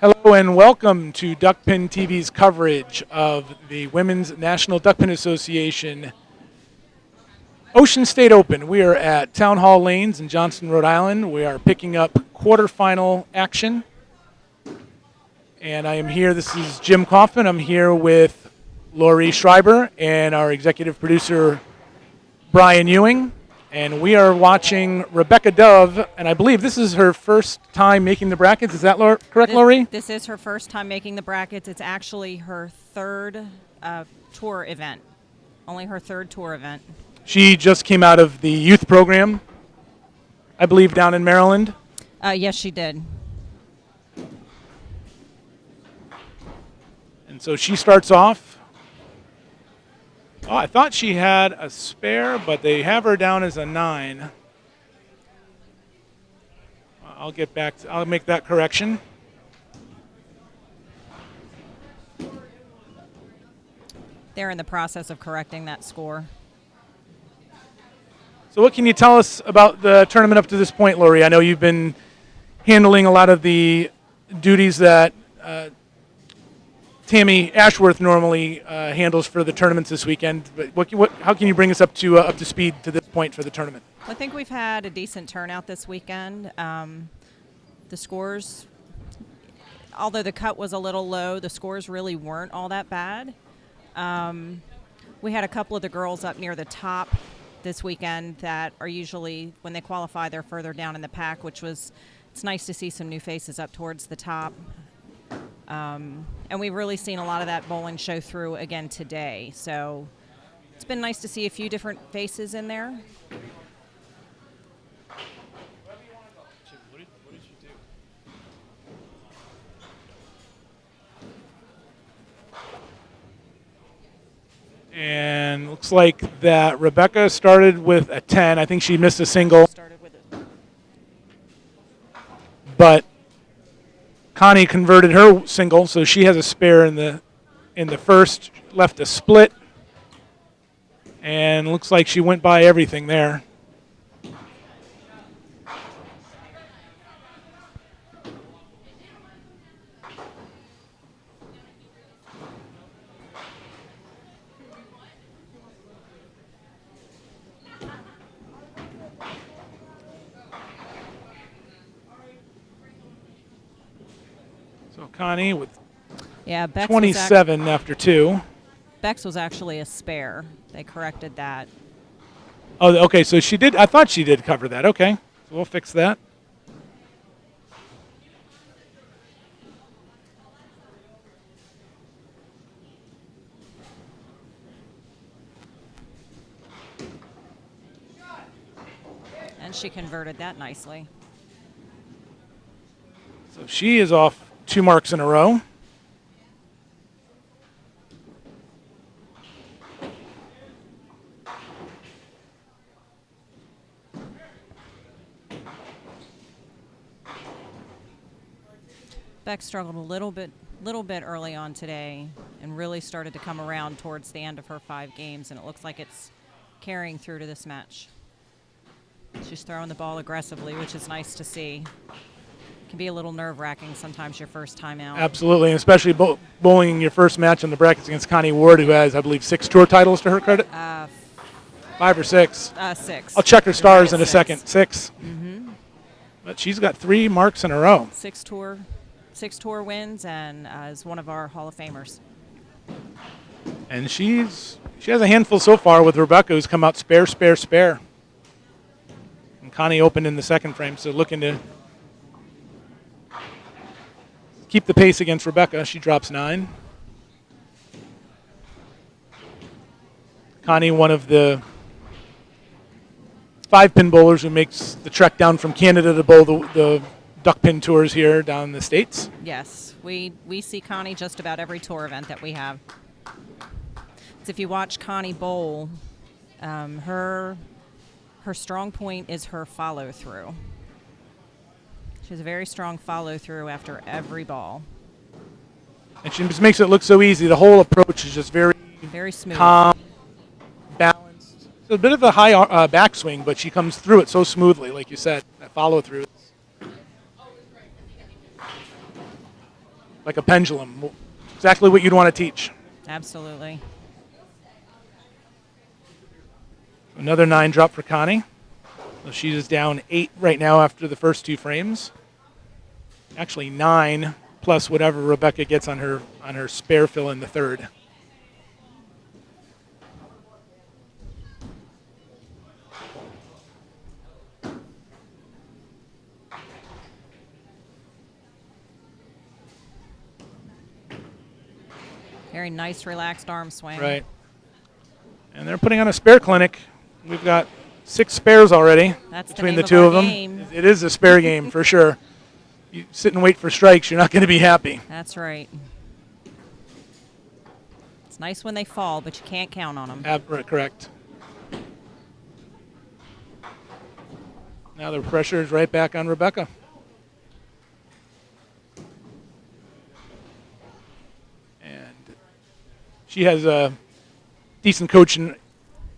Hello and welcome to Duckpin TV's coverage of the Women's National Duckpin Association Ocean State Open. We are at Town Hall Lanes in Johnston, Rhode Island. We are picking up quarterfinal action. And I am here, this is Jim Kaufman. I'm here with Lori Schreiber and our executive producer, Brian Ewing. And we are watching Rebecca Dove, and I believe this is her first time making the brackets. Is that correct, Lori? This is her first time making the brackets. It's actually her third tour event, only her third tour event. She just came out of the youth program, I believe, down in Maryland. Yes, she did. And so she starts off. Oh, I thought she had a spare, but they have her down as a 9. I'll make that correction. They're in the process of correcting that score. So what can you tell us about the tournament up to this point, Lori? I know you've been handling a lot of the duties that Tammy Ashworth normally handles for the tournaments this weekend. But how can you bring us up to speed to this point for the tournament? I think we've had a decent turnout this weekend. The scores, although the cut was a little low, the scores really weren't all that bad. We had a couple of the girls up near the top this weekend that are usually, when they qualify, they're further down in the pack, it's nice to see some new faces up towards the top. And we've really seen a lot of that bowling show through again today. So it's been nice to see a few different faces in there. And looks like that Rebecca started with a 10. I think she missed a single. But Connie converted her single, so she has a spare in the first, left a split. And looks like she went by everything there. So Connie with Bex 27 after 2. Bex was actually a spare. They corrected that. Oh, okay, so she did. I thought she did cover that. Okay, so we'll fix that. And she converted that nicely. So she is off 2 marks in a row. Beck struggled a little bit early on today and really started to come around towards the end of her 5 games, and it looks like it's carrying through to this match. She's throwing the ball aggressively, which is nice to see. It can be a little nerve-wracking sometimes your first time out. Absolutely, and especially bowling your first match in the brackets against Connie Ward, who has, I believe, 6 tour titles to her credit. 5 or 6? 6. I'll check her stars in a second. 6. Mm-hmm. But she's got 3 marks in a row. 6 tour wins, and is one of our Hall of Famers. And she has a handful so far with Rebecca, who's come out spare. And Connie opened in the second frame, so looking to keep the pace against Rebecca. She drops 9. Connie, one of the 5-pin bowlers who makes the trek down from Canada to bowl the Duckpin tours here down in the States. Yes, we see Connie just about every tour event that we have. So if you watch Connie bowl, her strong point is her follow-through. She has a very strong follow-through after every ball. And she just makes it look so easy. The whole approach is just very smooth, calm, balanced. It's a bit of a high backswing, but she comes through it so smoothly, like you said, that follow-through. like a pendulum. Exactly what you'd want to teach. Absolutely. Another 9 drop for Connie. So she is down 8 right now after the first 2 frames. Actually 9 plus whatever Rebecca gets on her spare fill in the third. Very nice, relaxed arm swing. Right. And they're putting on a spare clinic. We've got 6 spares already That's between the the name two of of our them. game. It is a spare game for sure. You sit and wait for strikes, you're not going to be happy. That's right. It's nice when they fall, but you can't count on them. Correct. Now the pressure is right back on Rebecca. And she has a decent coach in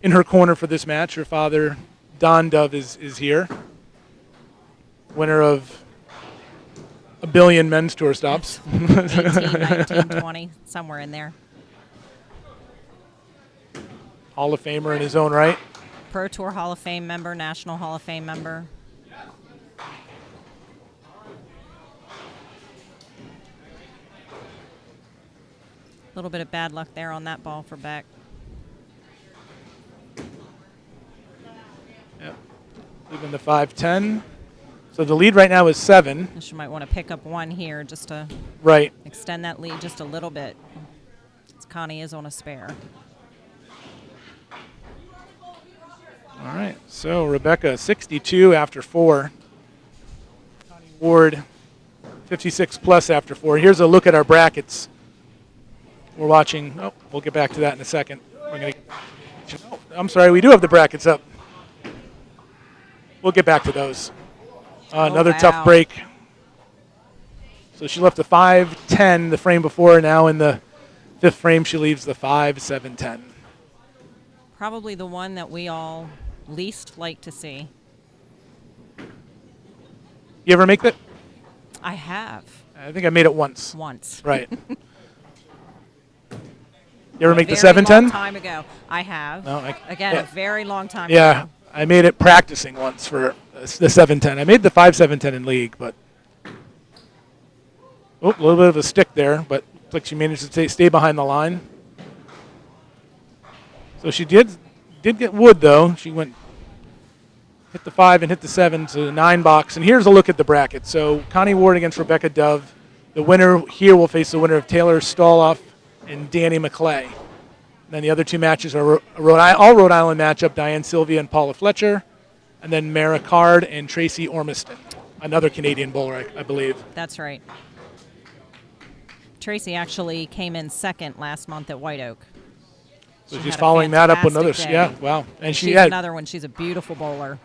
her corner for this match. Her father, Don Dove, is here. Winner of a billion men's tour stops. 18, 19, 20, somewhere in there. Hall of Famer in his own right. Pro Tour Hall of Fame member, National Hall of Fame member. A little bit of bad luck there on that ball for Beck. Yep. Leaving the 5-10. So the lead right now is 7. And she might want to pick up 1 here just to Right. extend that lead just a little bit. Connie is on a spare. All right. So Rebecca 62 after 4. Connie Ward 56 plus after 4. Here's a look at our brackets. We're watching. Oh, we'll get back to that in a second. We're gonna. Oh, I'm sorry. We do have the brackets up. We'll get back to those. Another wow. tough break. So she left the 5-10 the frame before. Now in the 5th frame, she leaves the 5-7-10. Probably the one that we all least like to see. You ever make that? I have. I think I made it once. Once. Right. You ever make the Very 7-10? long time ago. I have. No, Again, yeah. a very long time Yeah, ago. I made it practicing once for the 7-10. I made the 5-7-10 in league, but a little bit of a stick there, but looks like she managed to stay behind the line. So she did get wood though. She hit the 5 and hit the 7 to the 9 box. And here's a look at the bracket. So Connie Ward against Rebecca Dove. The winner here will face the winner of Taylor Stoloff and Danny McClay. Then the other 2 matches are all Rhode Island matchup, Diane Sylvia and Paula Fletcher, and then Mara Card and Tracy Ormiston, another Canadian bowler, I believe. That's right. Tracy actually came in 2nd last month at White Oak. So She she's had a following that up with another, fantastic day. wow. And She's another one. She's a beautiful bowler.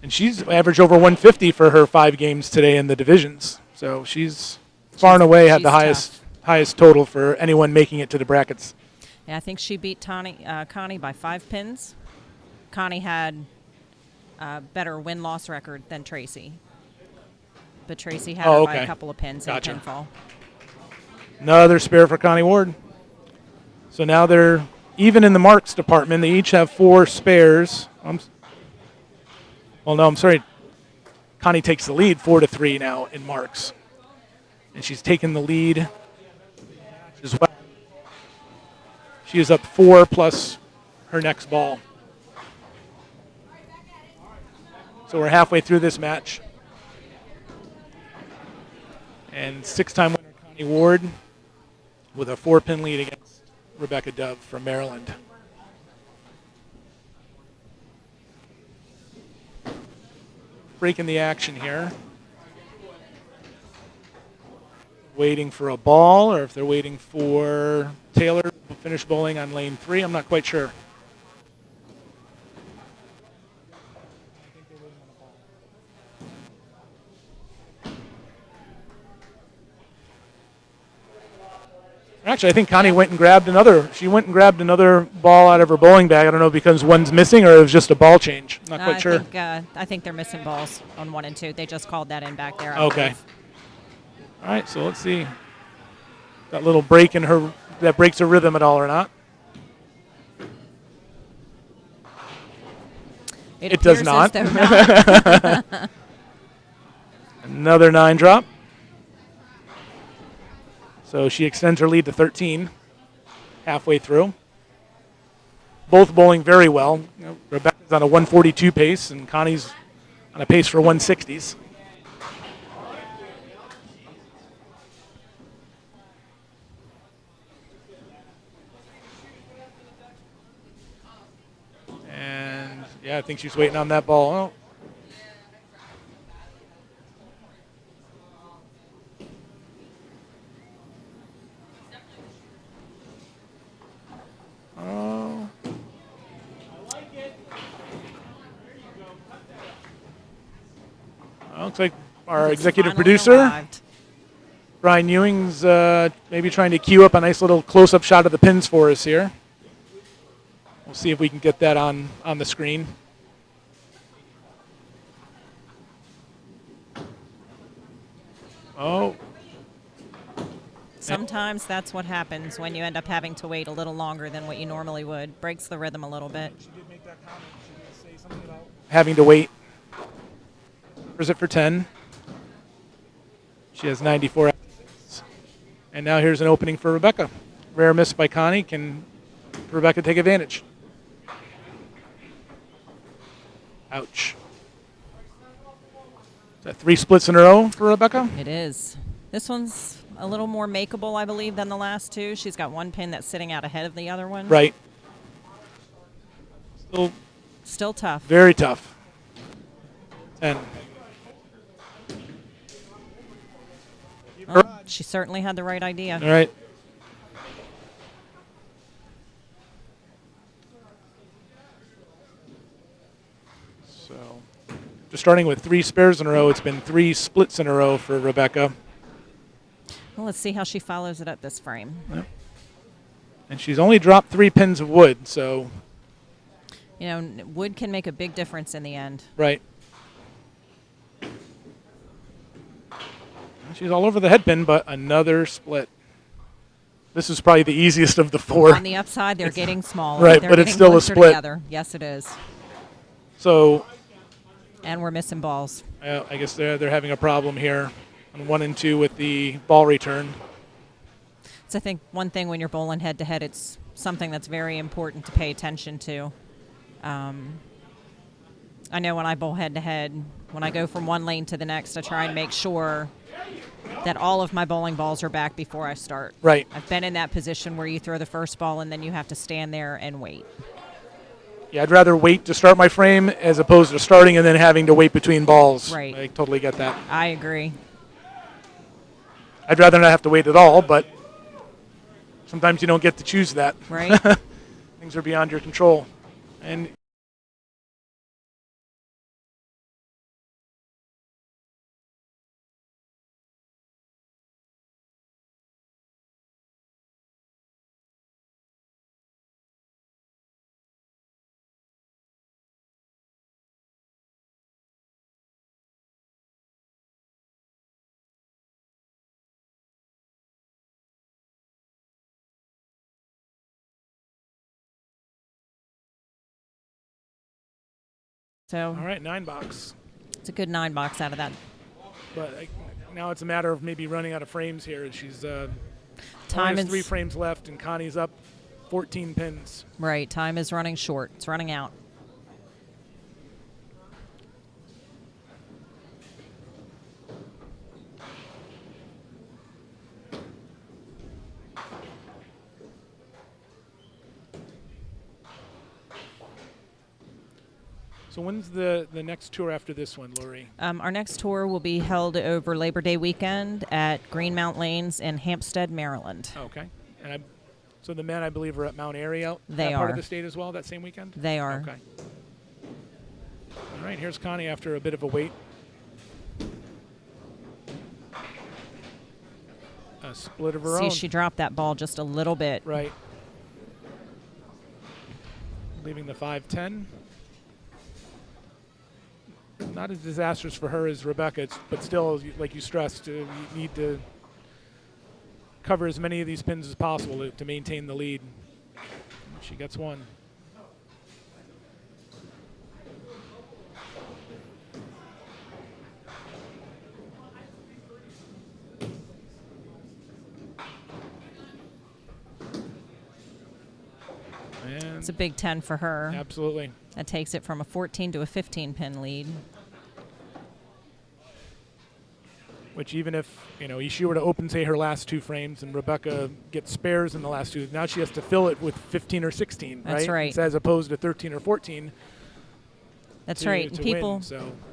And she's averaged over 150 for her 5 games today in the divisions. So she's far and away had the highest total for anyone making it to the brackets. Yeah, I think she beat Connie by 5 pins. Connie had a better win-loss record than Tracy. But Tracy had her by a couple of pins in pinfall. Another spare for Connie Ward. So now they're even in the marks department. They each have 4 spares. I'm sorry. Connie takes the lead 4-3 now in marks. And she's taken the lead as well. She is up 4 plus her next ball. So we're halfway through this match. And 6-time winner Connie Ward with a 4-pin lead against Rebecca Dove from Maryland. Breaking the action here. Waiting for a ball, or if they're waiting for Taylor to finish bowling on lane 3. I'm not quite sure. Actually, I think Connie went and grabbed another. She went and grabbed another ball out of her bowling bag. I don't know because one's missing or it was just a ball change. Not quite sure. I think they're missing balls on 1 and 2. They just called that in back there. Okay. All right, so let's see. That little break in her that breaks her rhythm at all or not? It does appears not. as though not. Another 9 drop. So she extends her lead to 13 halfway through. Both bowling very well. Rebecca's on a 142 pace, and Connie's on a pace for 160s. And, yeah, I think she's waiting on that ball. Oh. Oh. Well, looks like our It's executive finally producer, arrived. Brian Ewing's maybe trying to cue up a nice little close-up shot of the pins for us here. We'll see if we can get that on the screen. Oh. Sometimes that's what happens when you end up having to wait a little longer than what you normally would. Breaks the rhythm a little bit. She did make that comment. She did say something about having to wait. Where's it for 10? She has 94. And now here's an opening for Rebecca. Rare miss by Connie. Can Rebecca take advantage? Ouch. Is that 3 splits in a row for Rebecca? It is. This one's a little more makeable, I believe, than the last two. She's got one pin that's sitting out ahead of the other one. Right. Still tough. Very tough. 10. Oh, she certainly had the right idea. All right. So, just starting with 3 spares in a row, it's been 3 splits in a row for Rebecca. Well, let's see how she follows it up this frame. Yep. And she's only dropped 3 pins of wood, so. You know, wood can make a big difference in the end. Right. She's all over the head pin, but another split. This is probably the easiest of the 4. On the upside, they're getting smaller. Right, They're but it's getting still a closer split. Together. Yes, it is. So. And we're missing balls. I guess they're having a problem here on 1 and 2 with the ball return. So I think one thing when you're bowling head to head, it's something that's very important to pay attention to. I know when I bowl head to head, when I go from one lane to the next, I try and make sure that all of my bowling balls are back before I start. Right. I've been in that position where you throw the first ball and then you have to stand there and wait. Yeah, I'd rather wait to start my frame as opposed to starting and then having to wait between balls. Right. I totally get that. I agree. I'd rather not have to wait at all, but sometimes you don't get to choose that. Right. Things are beyond your control. And So all right, 9 box. it's a good 9 box out of that. But now it's a matter of maybe running out of frames here. She's Time has is 3 frames left, and Connie's up 14 pins. right. Time is running short. It's running out. So when's the next tour after this one, Lori? Our next tour will be held over Labor Day weekend at Greenmount Lanes in Hampstead, Maryland. Okay. And so the men, I believe, are at Mount Airy out They that part are. of the state as well that same weekend? They are. Okay. All right, here's Connie after a bit of a wait. A split of her See, own. she dropped that ball just a little bit. Right. Leaving the 5-10. Not as disastrous for her as Rebecca, but still, like you stressed, you need to cover as many of these pins as possible to maintain the lead. She gets one. And It's a big 10 for her. Absolutely. That takes it from a 14 to a 15 pin lead. Which even if, she were to open, say, her last 2 frames and Rebecca gets spares in the last 2, now she has to fill it with 15 or 16, right? That's right. As opposed to 13 or 14. That's right. And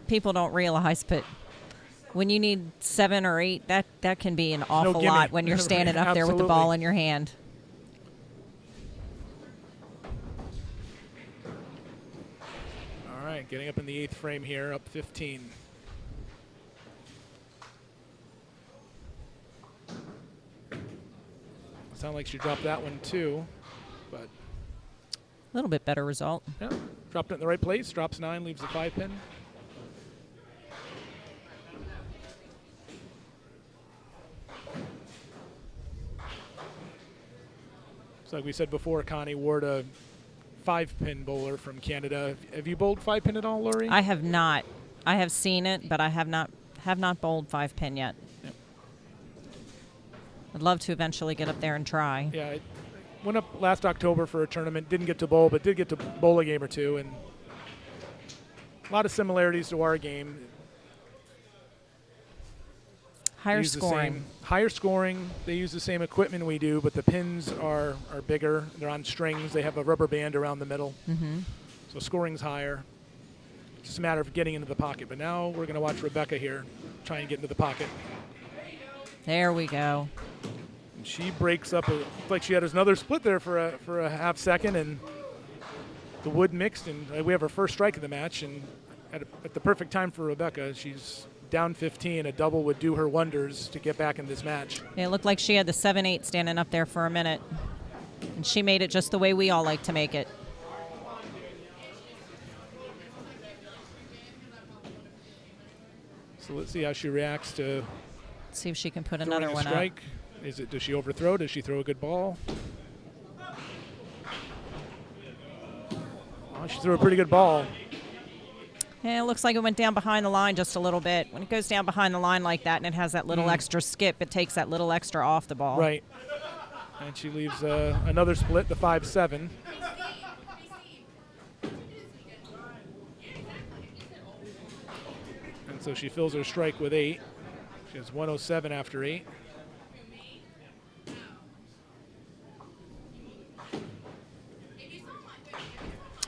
people don't realize, but when you need 7 or 8, that can be an awful lot when you're standing up there with the ball in your hand. All right, getting up in the 8th frame here, up 15. Sound like she dropped that one too, but a little bit better result. Yeah, dropped it in the right place. Drops 9, leaves the 5 pin. So like we said before, Connie Ward, a 5-pin bowler from Canada. Have you bowled 5-pin at all, Lori? I have not. I have seen it, but I have not bowled 5-pin yet. Yep. I'd love to eventually get up there and try. Yeah, I went up last October for a tournament. Didn't get to bowl, but did get to bowl a game or two. And a lot of similarities to our game. Higher scoring. Higher scoring. They use the same equipment we do, but the pins are bigger. They're on strings. They have a rubber band around the middle. Mm-hmm. So scoring's higher. It's just a matter of getting into the pocket. But now we're going to watch Rebecca here try and get into the pocket. There we go. And she breaks up. Looked like she had another split there for a half second, and the wood mixed, and we have our first strike of the match. And at the perfect time for Rebecca, she's down 15. A double would do her wonders to get back in this match. Yeah, it looked like she had the 7-8 standing up there for a minute, and she made it just the way we all like to make it. So let's see how she reacts to. See if she can put another one strike. Up. Does she overthrow? Does she throw a good ball? Well, she threw a pretty good ball. Yeah, it looks like it went down behind the line just a little bit. When it goes down behind the line like that and it has that little extra skip, it takes that little extra off the ball. Right. And she leaves another split, the 5-7. And so she fills her strike with 8. She has 107 after 8.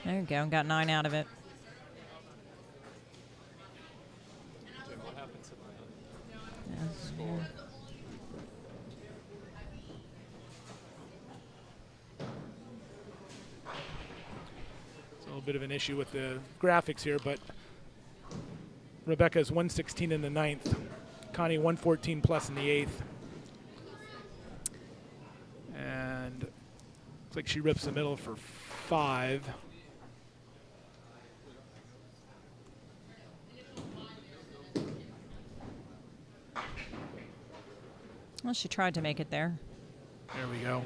There you go. Got 9 out of it. It's a little bit of an issue with the graphics here, but Rebecca's 116 in the 9th. Connie 114 plus in the 8th. And looks like she rips the middle for 5. Well, she tried to make it there. There we go.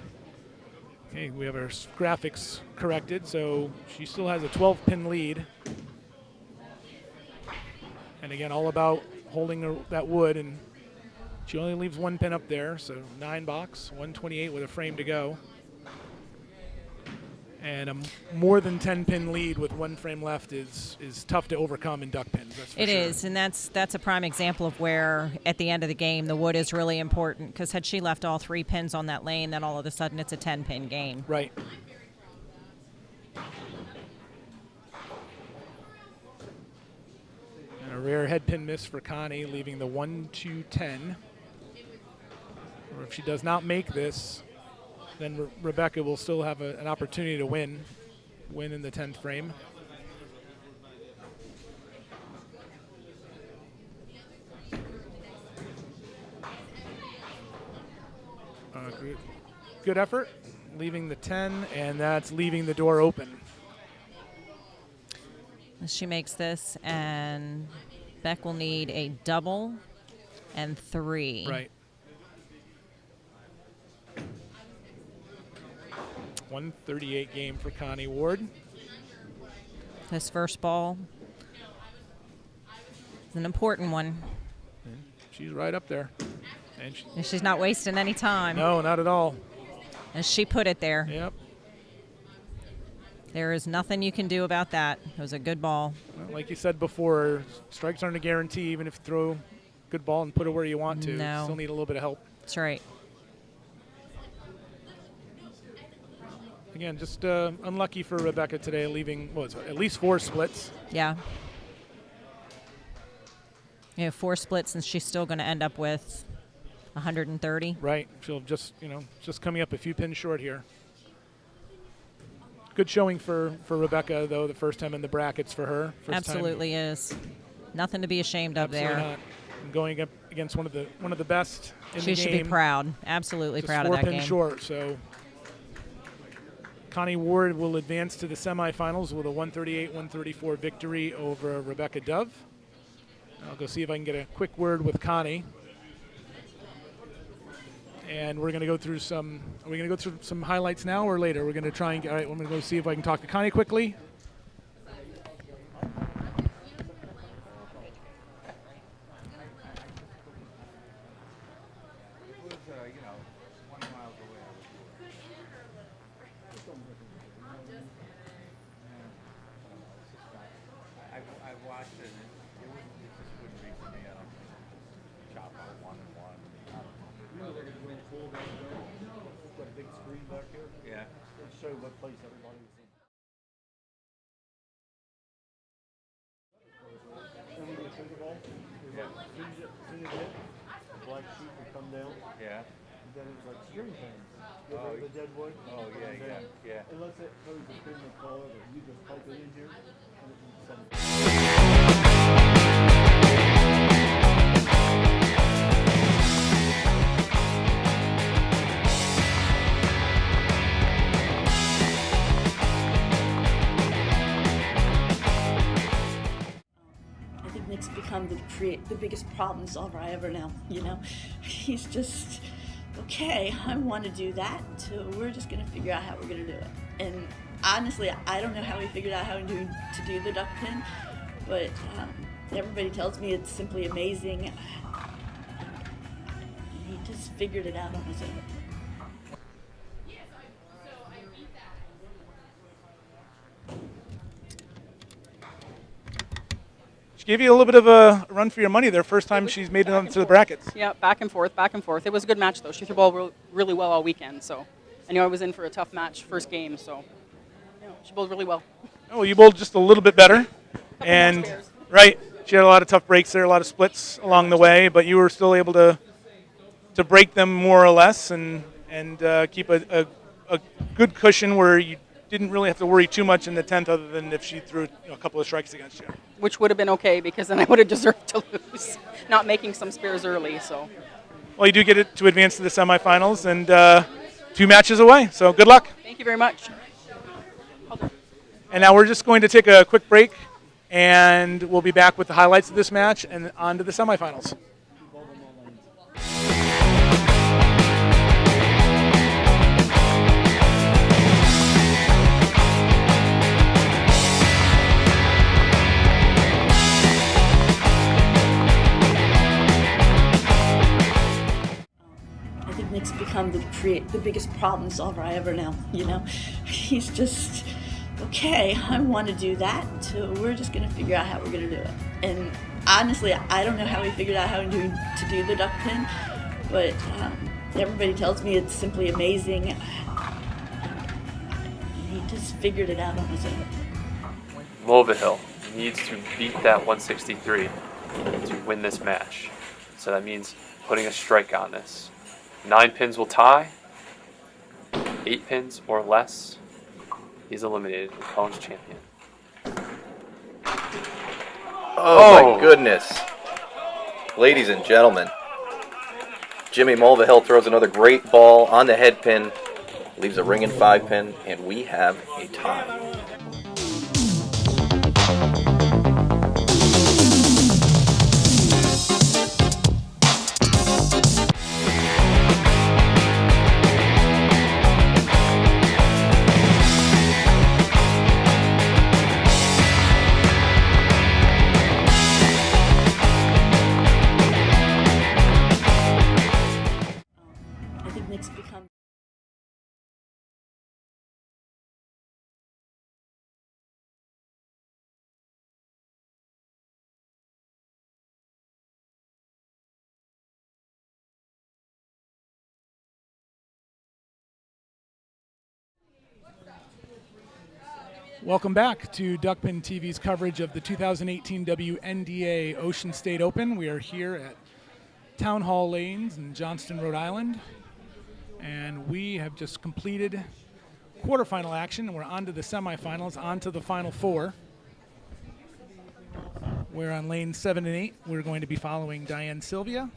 Okay, we have our graphics corrected, so she still has a 12-pin lead. And again, all about holding that wood, and she only leaves 1 pin up there, so 9 box, 128 with a frame to go. And a more than 10-pin lead with 1 frame left is tough to overcome in duck pins. That's for It sure. is, and that's a prime example of where, at the end of the game, the wood is really important, because had she left all 3 pins on that lane, then all of a sudden it's a 10-pin game. Right. And a rare head pin miss for Connie, leaving the 1-2-10. Or if she does not make this, then Rebecca will still have an opportunity to win in the 10th frame. Good effort, leaving the 10, and that's leaving the door open. She makes this, and Beck will need a double and 3. Right. 138 game for Connie Ward. This first ball is an important one. And she's right up there. And she's not wasting any time. No, not at all. And she put it there. Yep. There is nothing you can do about that. It was a good ball. Well, like you said before, strikes aren't a guarantee, even if you throw a good ball and put it where you want to. No. You still need a little bit of help. That's right. Again, just unlucky for Rebecca today, leaving at least 4 splits. Yeah. 4 splits, and she's still going to end up with 130. Right. She'll just coming up a few pins short here. Good showing for Rebecca, though, the first time in the brackets for her. Absolutely is. Nothing to be ashamed of there. Not. And going up against one of the best in the game. She should be proud. Absolutely proud of that game. 4 pins short, so Connie Ward will advance to the semifinals with a 138-134 victory over Rebecca Dove. I'll go see if I can get a quick word with Connie. And we're going to go through some. Are we going to go through some highlights now or later? We're going to try and get. All right, I'm going to go see if I can talk to Connie quickly. What place everybody was in. And when you think of all, as soon as it hit, the black sheet would come down. Yeah. And then it was like string pins. The dead wood. Oh, yeah. Unless it goes to pin the color, or you just pipe it in here, and it will send it. Nick's become the biggest problem solver I ever know, He's just, okay, I want to do that, so we're just going to figure out how we're going to do it. And honestly, I don't know how he figured out how to do the Duckpin, but everybody tells me it's simply amazing. He just figured it out on his own. She gave you a little bit of a run for your money there. First time she's made it onto the brackets. Yeah, back and forth. It was a good match, though. She threw the ball really well all weekend, so I knew I was in for a tough match first game, so she bowled really well. Oh, you bowled just a little bit better. And, right, she had a lot of tough breaks there, a lot of splits along the way, but you were still able to break them more or less and keep a good cushion where you didn't really have to worry too much in the 10th other than if she threw a couple of strikes against you. Which would have been okay because then I would have deserved to lose, not making some spares early. So. Well, you do get it to advance to the semifinals and 2 matches away, so good luck. Thank you very much. And now we're just going to take a quick break, and we'll be back with the highlights of this match and on to the semifinals. Nick's become the biggest problem solver I ever know, He's just, okay, I want to do that, so we're just going to figure out how we're going to do it. And honestly, I don't know how he figured out how to do the Duckpin, but everybody tells me it's simply amazing. He just figured it out on his own. Mulvihill needs to beat that 163 to win this match. So that means putting a strike on this. 9 pins will tie. 8 pins or less, he's eliminated. Collins champion. Oh my goodness. Ladies and gentlemen, Jimmy Mulvihill throws another great ball on the head pin, leaves a ringing 5 pin, and we have a tie. Welcome back to Duckpin TV's coverage of the 2018 WNDA Ocean State Open. We are here at Town Hall Lanes in Johnston, Rhode Island, and we have just completed quarterfinal action, and we're on to the semifinals, on to the Final Four. We're on lanes 7 and 8. We're going to be following Diane Sylvia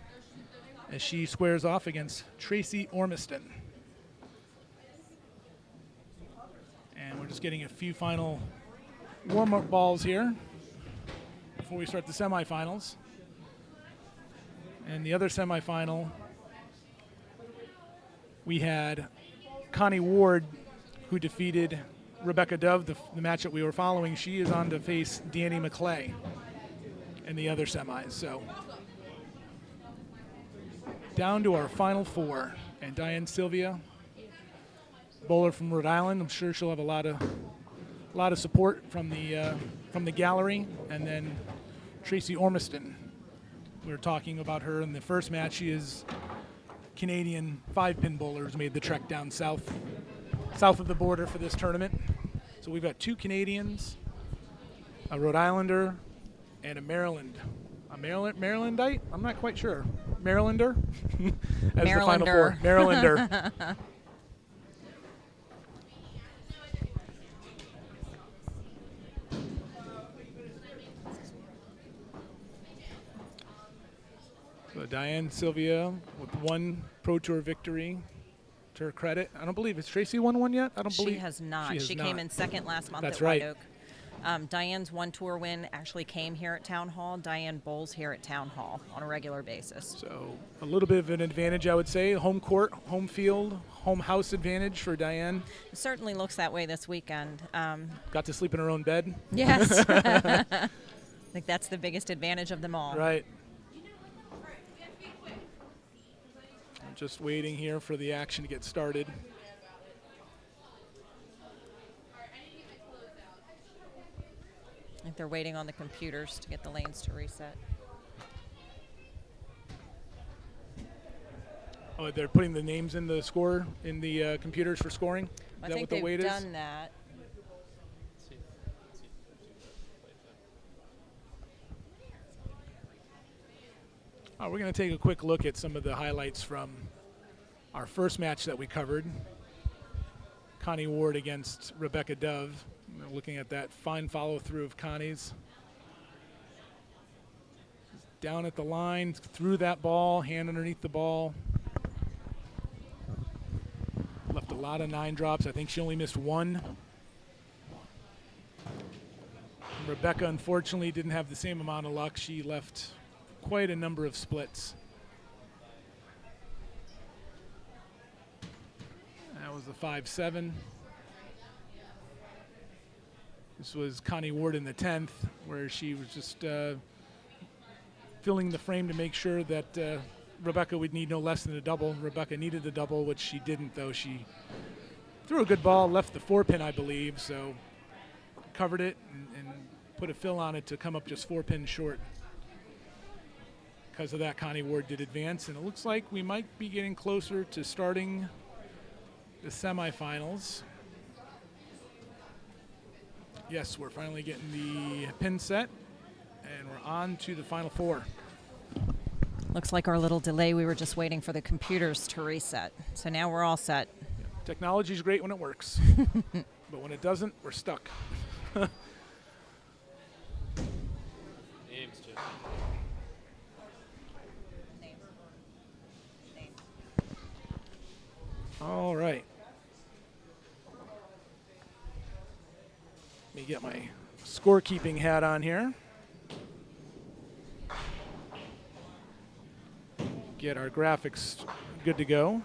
as she squares off against Tracy Ormiston. And we're just getting a few final warm-up balls here before we start the semifinals. And the other semifinal, we had Connie Ward, who defeated Rebecca Dove, the match that we were following. She is on to face Danny McClay in the other semis. So down to our final four. And Diane Sylvia, bowler from Rhode Island. I'm sure she'll have a lot of support from the gallery. And then Tracy Ormiston. We were talking about her in the first match. She is Canadian 5-pin bowler who's made the trek down south of the border for this tournament. So we've got two Canadians, a Rhode Islander, and a Marylandite? I'm not quite sure. Marylander? As the final four. Marylander. So Diane Sylvia with one Pro Tour victory to her credit. I don't believe, has Tracy won one yet? I don't believe. She has not. She came in second last month That's at right. White Oak. Diane's one tour win actually came here at Town Hall. Diane bowls here at Town Hall on a regular basis. So a little bit of an advantage, I would say. Home court, home field, home house advantage for Diane. It certainly looks that way this weekend. Got to sleep in her own bed. Yes. I think that's the biggest advantage of them all. Right. I'm just waiting here for the action to get started. I think they're waiting on the computers to get the lanes to reset. Oh, they're putting the names in the score in the computers for scoring? Is I that think what the wait they've is? done that. Oh, we're going to take a quick look at some of the highlights from our first match that we covered. Connie Ward against Rebecca Dove. We're looking at that fine follow-through of Connie's. Down at the line, threw that ball, hand underneath the ball. Left a lot of 9 drops. I think she only missed one. Rebecca, unfortunately, didn't have the same amount of luck. She left quite a number of splits. That was the 5-7. This was Connie Ward in the 10th, where she was just filling the frame to make sure that Rebecca would need no less than a double. Rebecca needed the double, which she didn't, though. She threw a good ball, left the 4-pin, I believe, so covered it and put a fill on it to come up just 4 pins short. Because of that, Connie Ward did advance, and it looks like we might be getting closer to starting the semifinals. Yes, we're finally getting the pin set, and we're on to the final four. Looks like our little delay, we were just waiting for the computers to reset. So now we're all set. Technology is great when it works, but when it doesn't, we're stuck. All right. Let me get my scorekeeping hat on here. Get our graphics good to go.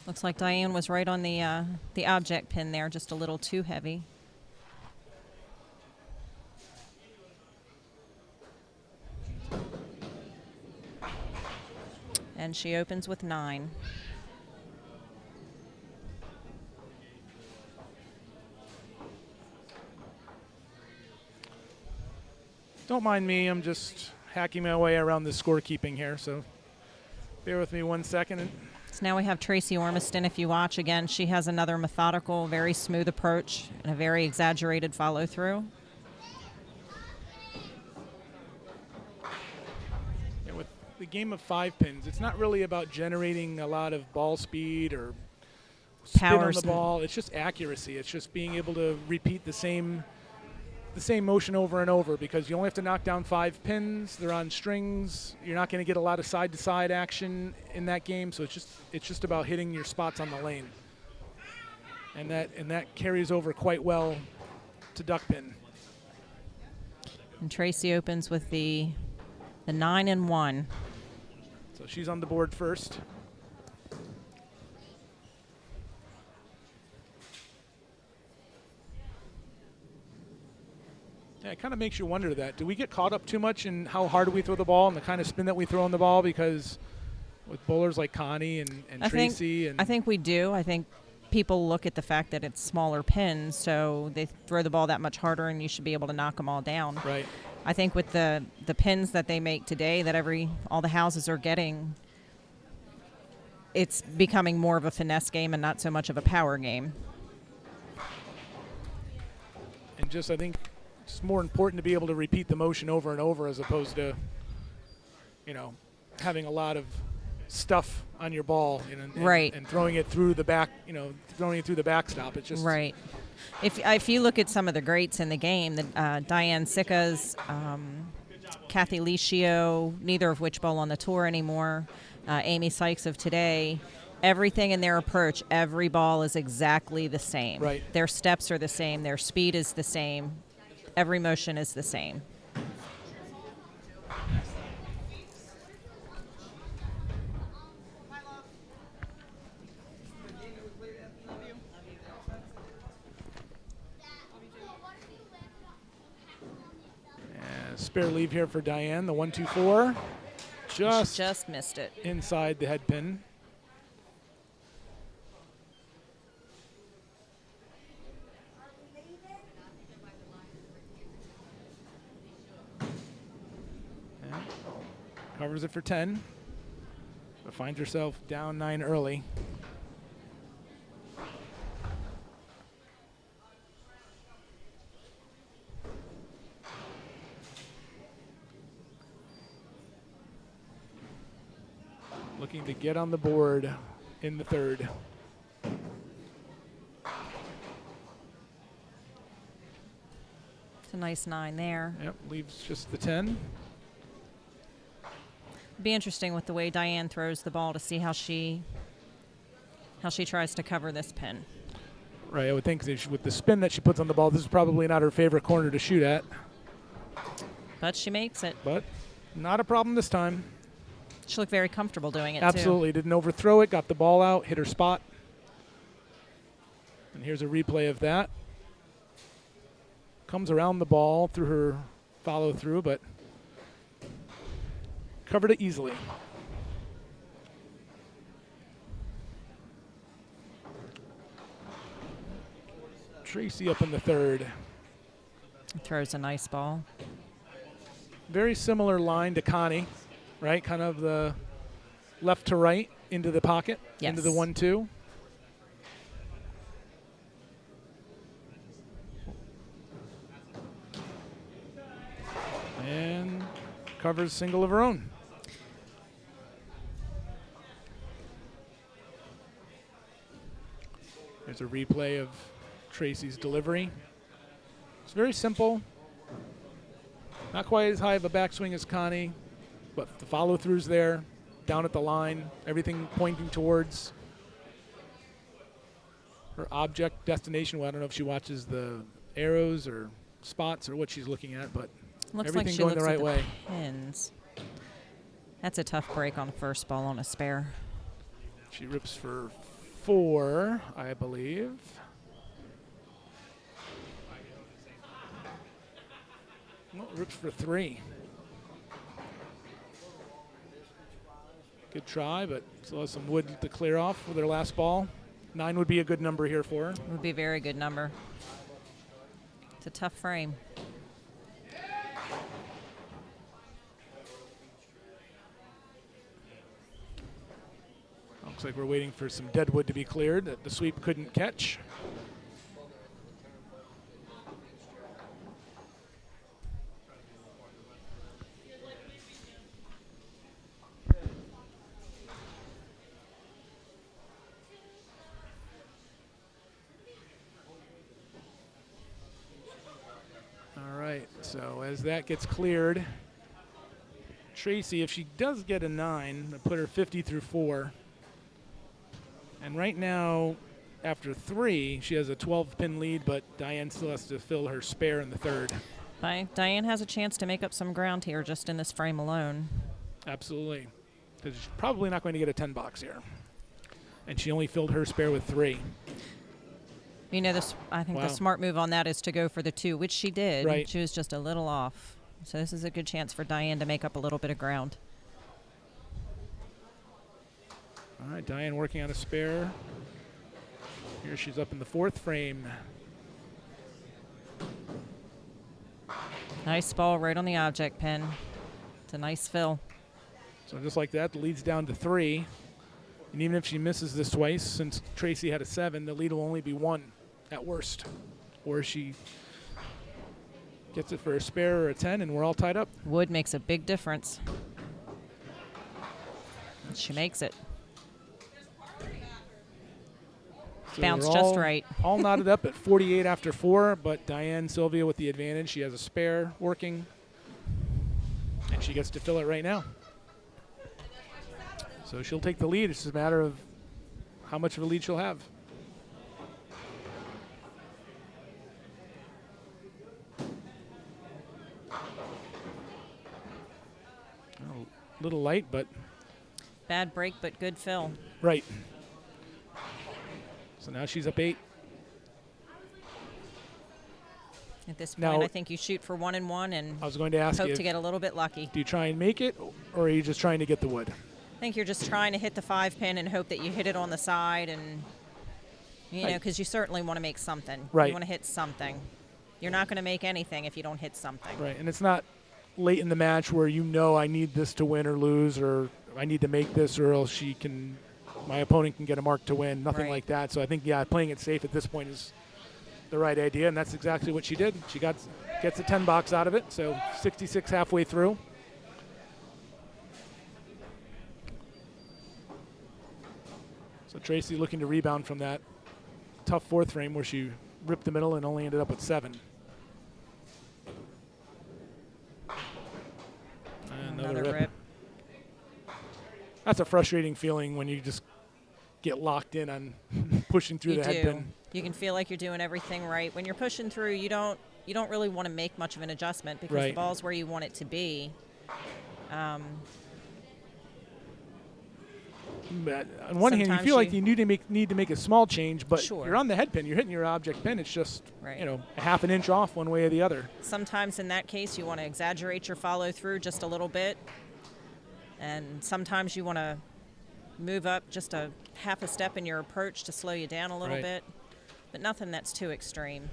Looks like Diane was right on the object pin there, just a little too heavy. And she opens with 9. Don't mind me, I'm just hacking my way around the scorekeeping here, so bear with me 1 second. So now we have Tracy Ormiston. If you watch again, she has another methodical, very smooth approach and a very exaggerated follow through. Yeah, with the game of 5 pins, it's not really about generating a lot of ball speed or spin on Powers the ball. It's just accuracy. It's just being able to repeat the same motion over and over, because you only have to knock down 5 pins. They're on strings. You're not going to get a lot of side-to-side action in that game, so it's just about hitting your spots on the lane, and that carries over quite well to Duckpin. And Tracy opens with the 9 and 1. So she's on the board first. Yeah, it kind of makes you wonder that. Do we get caught up too much in how hard we throw the ball and the kind of spin that we throw on the ball? Because with bowlers like Connie and Tracy. I think we do. I think people look at the fact that it's smaller pins, so they throw the ball that much harder, and you should be able to knock them all down. Right. I think with the pins that they make today, that all the houses are getting, it's becoming more of a finesse game and not so much of a power game. And just, I think it's more important to be able to repeat the motion over and over, as opposed to, having a lot of stuff on your ball right, and throwing it through the back, throwing it through the backstop. It's just right. If you look at some of the greats in the game, Diane Sickas, Kathy Licio, neither of which bowl on the tour anymore, Amy Sykes of today, everything in their approach, every ball is exactly the same. Right. Their steps are the same. Their speed is the same. Every motion is the same. Spare leave here for Diane, the 1-2-4. Just missed it. Inside the head pin. Yeah. Covers it for 10, but finds herself down 9 early. Looking to get on the board in the third. It's a nice 9 there. Yep, leaves just the 10. Be interesting with the way Diane throws the ball to see how she tries to cover this pin. Right, I would think that with the spin that she puts on the ball, this is probably not her favorite corner to shoot at. But she makes it. But not a problem this time. She looked very comfortable doing it, Absolutely. too. Didn't overthrow it, got the ball out, hit her spot. And here's a replay of that. Comes around the ball through her follow through, but covered it easily. Tracy up in the third. Throws a nice ball. Very similar line to Connie, right? Kind of the left to right into the pocket, yes, into the 1-2. And covers single of her own. There's a replay of Tracy's delivery. It's very simple. Not quite as high of a backswing as Connie, but the follow-through's there, down at the line, everything pointing towards her object destination. Well, I don't know if she watches the arrows or spots or what she's looking at, but Looks everything like she going looks the right at the way. Pins. That's a tough break on first ball on a spare. She rips for 4, I believe. No, rips for 3. Good try, but still has some wood to clear off with their last ball. 9 would be a good number here for her. Would be a very good number. It's a tough frame. Looks like we're waiting for some dead wood to be cleared that the sweep couldn't catch. All right, so as that gets cleared, Tracy, if she does get a 9, that'll put her 50 through 4. And right now, after 3, she has a 12-pin lead, but Diane still has to fill her spare in the third. Diane has a chance to make up some ground here just in this frame alone. Absolutely, because she's probably not going to get a 10 box here. And she only filled her spare with 3. You know, I think the smart move on that is to go for the 2, which she did. Right. She was just a little off. So this is a good chance for Diane to make up a little bit of ground. All right, Diane working on a spare. Here she's up in the 4th frame. Nice ball right on the object pin. It's a nice fill. So just like that, the lead's down to 3. And even if she misses this twice, since Tracy had a 7, the lead will only be 1 at worst. Or she gets it for a spare or a 10, and we're all tied up. Wood makes a big difference. And she makes it. So Bounce we're just all, right. all knotted up at 48 after 4, but Diane Sylvia with the advantage. She has a spare working, and she gets to fill it right now. So she'll take the lead. It's just a matter of how much of a lead she'll have. A little light, but Bad break, but good fill. right. So now she's up 8. At this point, Now- I think you shoot for 1 and 1 and I was going to ask hope you, to get a little bit lucky. do you try and make it, or are you just trying to get the wood? I think you're just trying to hit the 5 pin and hope that you hit it on the side, and you know, Right. because you certainly want to make something. Right. You want to hit something. You're not going to make anything if you don't hit something. Right, and it's not late in the match where you know I need this to win or lose, or I need to make this, or else my opponent can get a mark to win. Nothing Right. like that. So I think, yeah, playing it safe at this point is the right idea, and that's exactly what she did. She gets a 10 box out of it, so 66 halfway through. So Tracy looking to rebound from that tough 4th frame where she ripped the middle and only ended up with 7. And another rip. That's a frustrating feeling when you just get locked in on pushing through the head pin. You can feel like you're doing everything right. When you're pushing through, you don't really want to make much of an adjustment because the Right. ball's where you want it to be. But on one hand, you Sometimes feel like you- you need to make a small change, but Sure. you're on the head pin. You're hitting your object pin. It's just Right. a half an inch off one way or the other. Sometimes in that case, you want to exaggerate your follow through just a little bit. And sometimes you want to move up just a half a step in your approach to slow you down a little Right. bit. But nothing that's too extreme.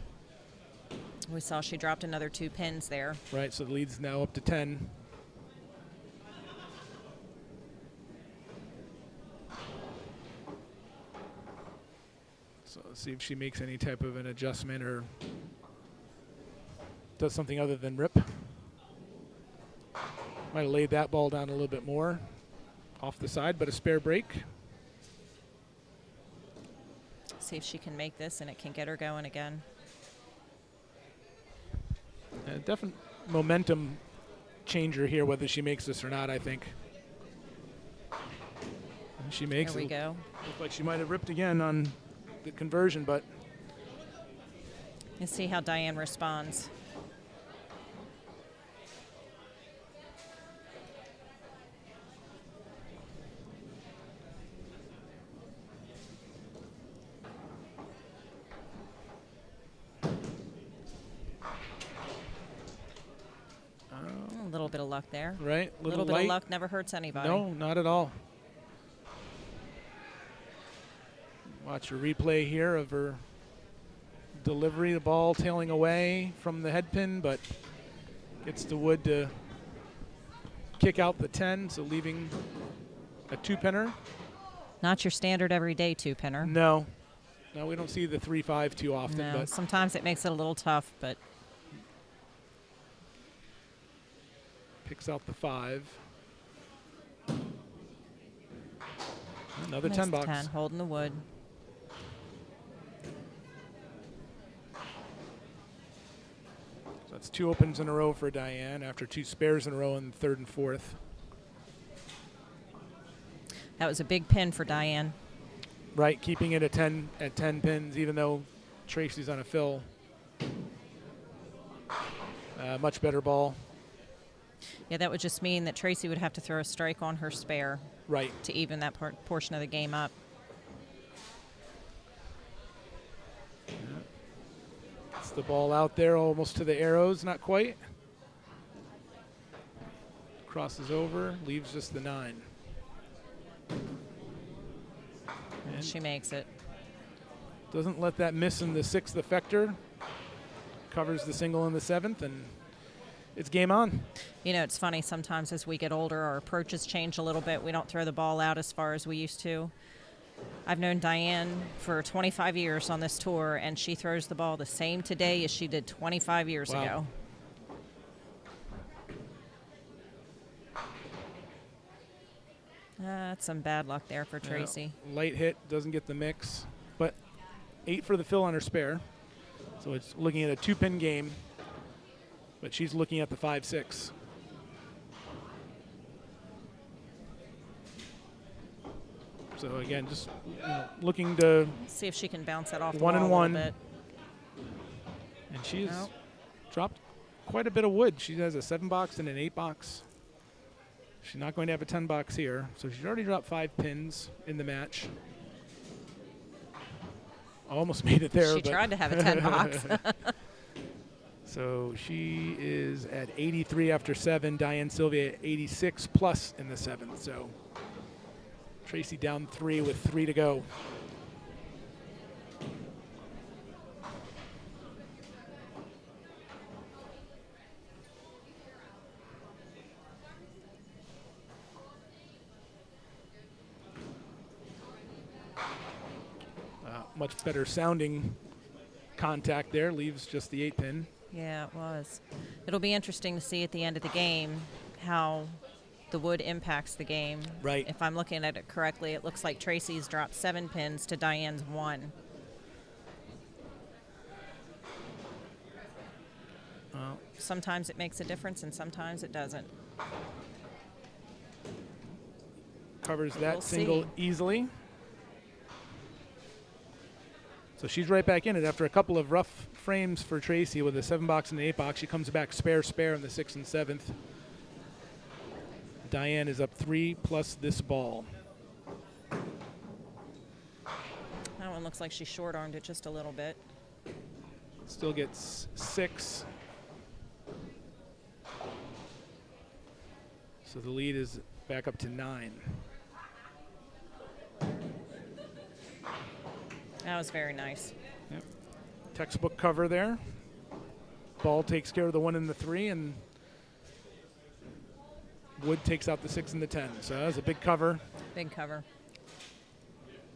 We saw she dropped another 2 pins there. Right, so the lead's now up to 10. So let's see if she makes any type of an adjustment or does something other than rip. Might have laid that ball down a little bit more off the side, but a spare break. See if she can make this and it can get her going again. A definite momentum changer here, whether she makes this or not, I think. And she makes There we it. go. Looked like she might have ripped again on the conversion, but Let's see how Diane responds. A little bit of luck there. right, A little bit light. of luck never hurts anybody. No, not at all. Watch a replay here of her delivery, the ball tailing away from the head pin, but gets the wood to kick out the 10, so leaving a 2-pinner. Not your standard everyday two-pinner. No. No, we don't see the 3-5 too often, No, but sometimes it makes it a little tough, but picks out the 5. Another makes 10 the box. 10, holding the wood. So that's 2 opens in a row for Diane after 2 spares in a row in the 3rd and 4th. That was a big pin for Diane. Right, keeping it at 10 pins, even though Tracy's on a fill. Much better ball. Yeah, that would just mean that Tracy would have to throw a strike on her spare Right. to even that portion of the game up. Gets the ball out there almost to the arrows, not quite. Crosses over, leaves just the 9. And She makes it. doesn't let that miss in the 6th effector. Covers the single in the 7th, and it's game on. You know, it's funny, sometimes as we get older, our approaches change a little bit. We don't throw the ball out as far as we used to. I've known Diane for 25 years on this tour, and she throws the ball the same today as she did 25 years Wow. ago. That's some bad luck there for Tracy. Light hit, doesn't get the mix, but 8 for the fill on her spare. So it's looking at a 2-pin game, but she's looking at the 5-6. So again, just looking to, See if she can bounce that off the 1 wall and a 1. little bit. and she's Nope. dropped quite a bit of wood. She has a 7 box and an 8 box. She's not going to have a 10 box here. So she's already dropped 5 pins in the match. Almost made it there. She but tried to have a 10 box. So she is at 83 after 7. Diane Sylvia at 86 plus in the 7th. So Tracy down 3 with 3 to go. Much better sounding contact there. Leaves just the 8-pin. Yeah, it was. It'll be interesting to see at the end of the game how the wood impacts the game. Right. If I'm looking at it correctly, it looks like Tracy's dropped 7 pins to Diane's 1. Sometimes it makes a difference and sometimes it doesn't. Covers that We'll single see. easily. So she's right back in it after a couple of rough frames for Tracy with a 7 box and an 8 box. She comes back spare in the 6th and 7th. Diane is up 3 plus this ball. That one looks like she short-armed it just a little bit. Still gets 6. So the lead is back up to 9. That was very nice. Yep. Textbook cover there. Ball takes care of the 1 and the 3, and wood takes out the 6 and the 10. So that was a big cover. Big cover.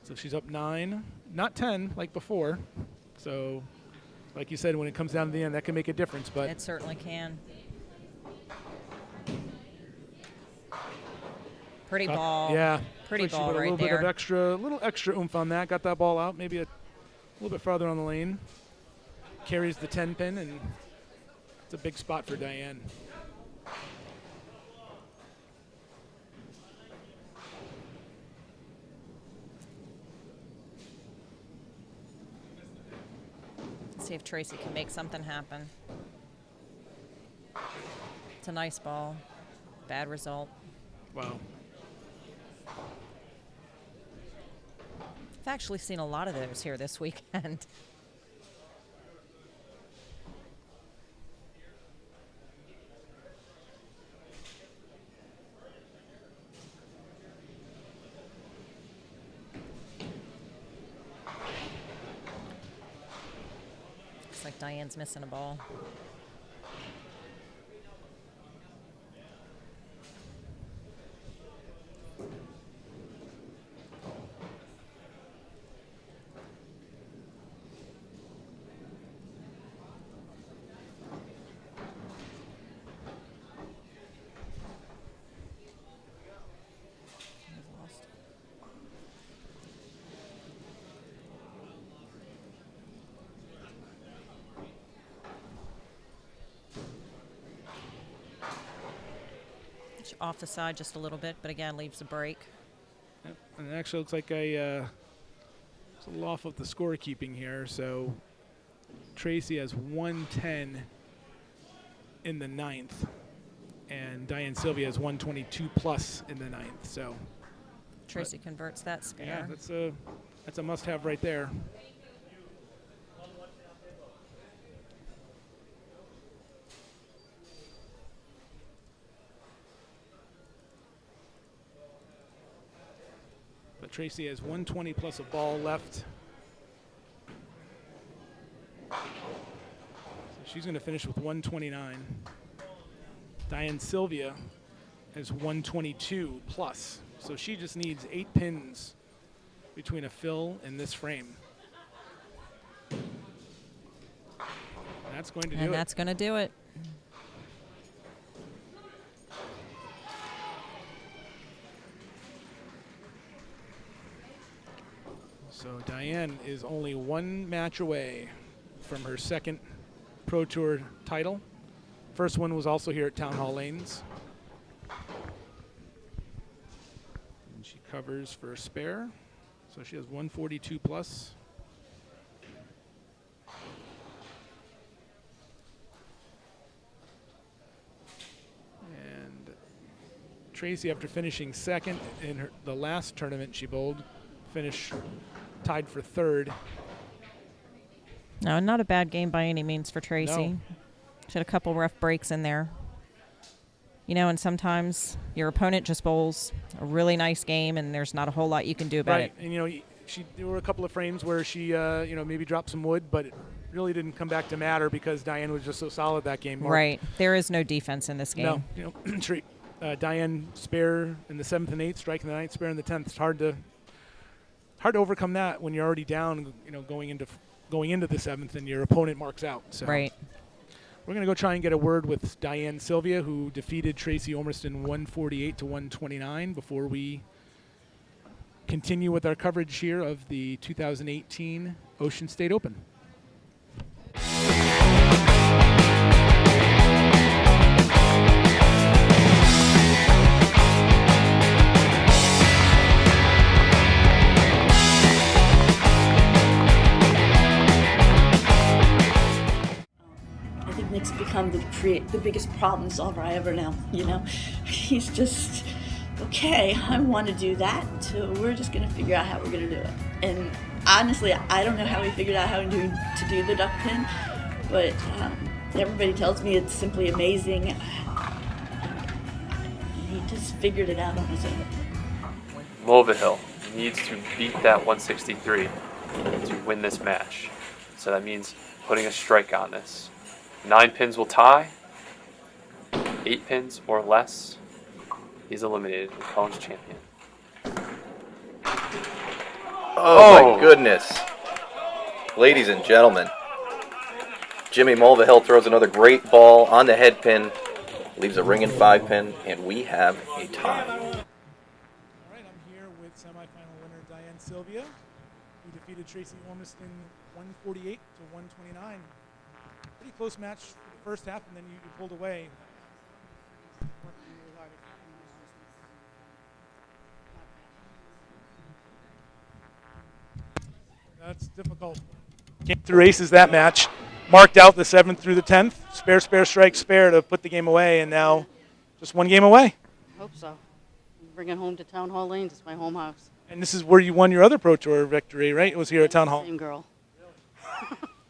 So she's up 9, not 10 like before. So, like you said, when it comes down to the end, that can make a difference. But It certainly can. Pretty ball. yeah, Pretty looks like she ball put a right little bit there. of little extra oomph on that. Got that ball out, maybe a little bit farther on the lane. Carries the 10 pin, and it's a big spot for Diane. See if Tracy can make something happen. It's a nice ball. Bad result. Wow. I've actually seen a lot of those here this weekend. Looks like Diane's missing a ball. off the side just a little bit, but again, leaves a break. Yep. And it actually looks like it's a little off of the scorekeeping here. So Tracy has 110 in the ninth, and Diane Sylvia has 122 plus in the ninth. So Tracy converts that spare. yeah, that's a must-have right there. But Tracy has 120 plus a ball left. So she's going to finish with 129. Diane Sylvia has 122 plus. So she just needs 8 pins between a fill and this frame. That's going to do it. And that's going to do it. So Diane is only one match away from her second Pro Tour title. First one was also here at Town Hall Lanes. And she covers for a spare. So she has 142 plus. And Tracy, after finishing second in the last tournament she bowled, finished tied for third. No, not a bad game by any means for Tracy. No. She had a couple rough breaks in there. You know, and sometimes your opponent just bowls a really nice game, and there's not a whole lot you can do about it. And, there were a couple of frames where she, maybe dropped some wood, but it really didn't come back to matter because Diane was just so solid that game. Mark. Right. There is no defense in this game. No. Diane spare in the 7th and 8th, striking the 9th, spare in the 10th. It's hard to overcome that when you're already down, going into the 7th and your opponent marks out. So right. We're going to go try and get a word with Diane Sylvia, who defeated Tracy Ormiston 148 to 129 before we continue with our coverage here of the 2018 Ocean State Open. Nick's become the biggest problem solver I ever know, He's just, okay, I want to do that, so we're just going to figure out how we're going to do it. And honestly, I don't know how we figured out how to do the Duckpin, but everybody tells me it's simply amazing. He just figured it out on his own. Mulvihill needs to beat that 163 to win this match. So that means putting a strike on this. 9 pins will tie. 8 pins or less, he's eliminated and Collins champion. Oh my goodness. Ladies and gentlemen, Jimmy Mulvihill throws another great ball on the head pin, leaves a ringing 5 pin, and we have a tie. All right, I'm here with semifinal winner Diane Sylvia, who defeated Tracy Ormiston 148 to 129. Pretty close match for the first half, and then you pulled away. That's difficult. Came through aces that match. Marked out the 7th through the 10th. Spare, strike, spare to put the game away, and now just one game away. Hope so. Bring it home to Town Hall Lanes. It's my home house. And this is where you won your other Pro Tour victory, right? It was here at Town Hall. Same girl.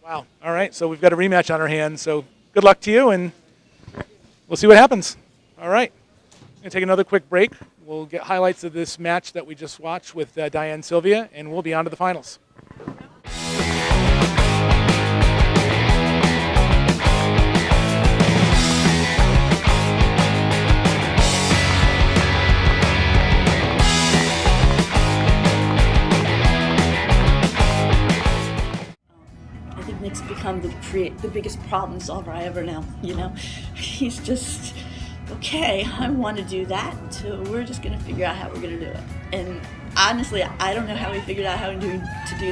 Wow. All right. So we've got a rematch on our hands. So good luck to you, and we'll see what happens. All right. Going to take another quick break. We'll get highlights of this match that we just watched with Diane Sylvia, and we'll be on to the finals. Nick's become the biggest problem solver I ever know, He's just, okay, I want to do that, so we're just going to figure out how we're going to do it. And honestly, I don't know how we figured out how to do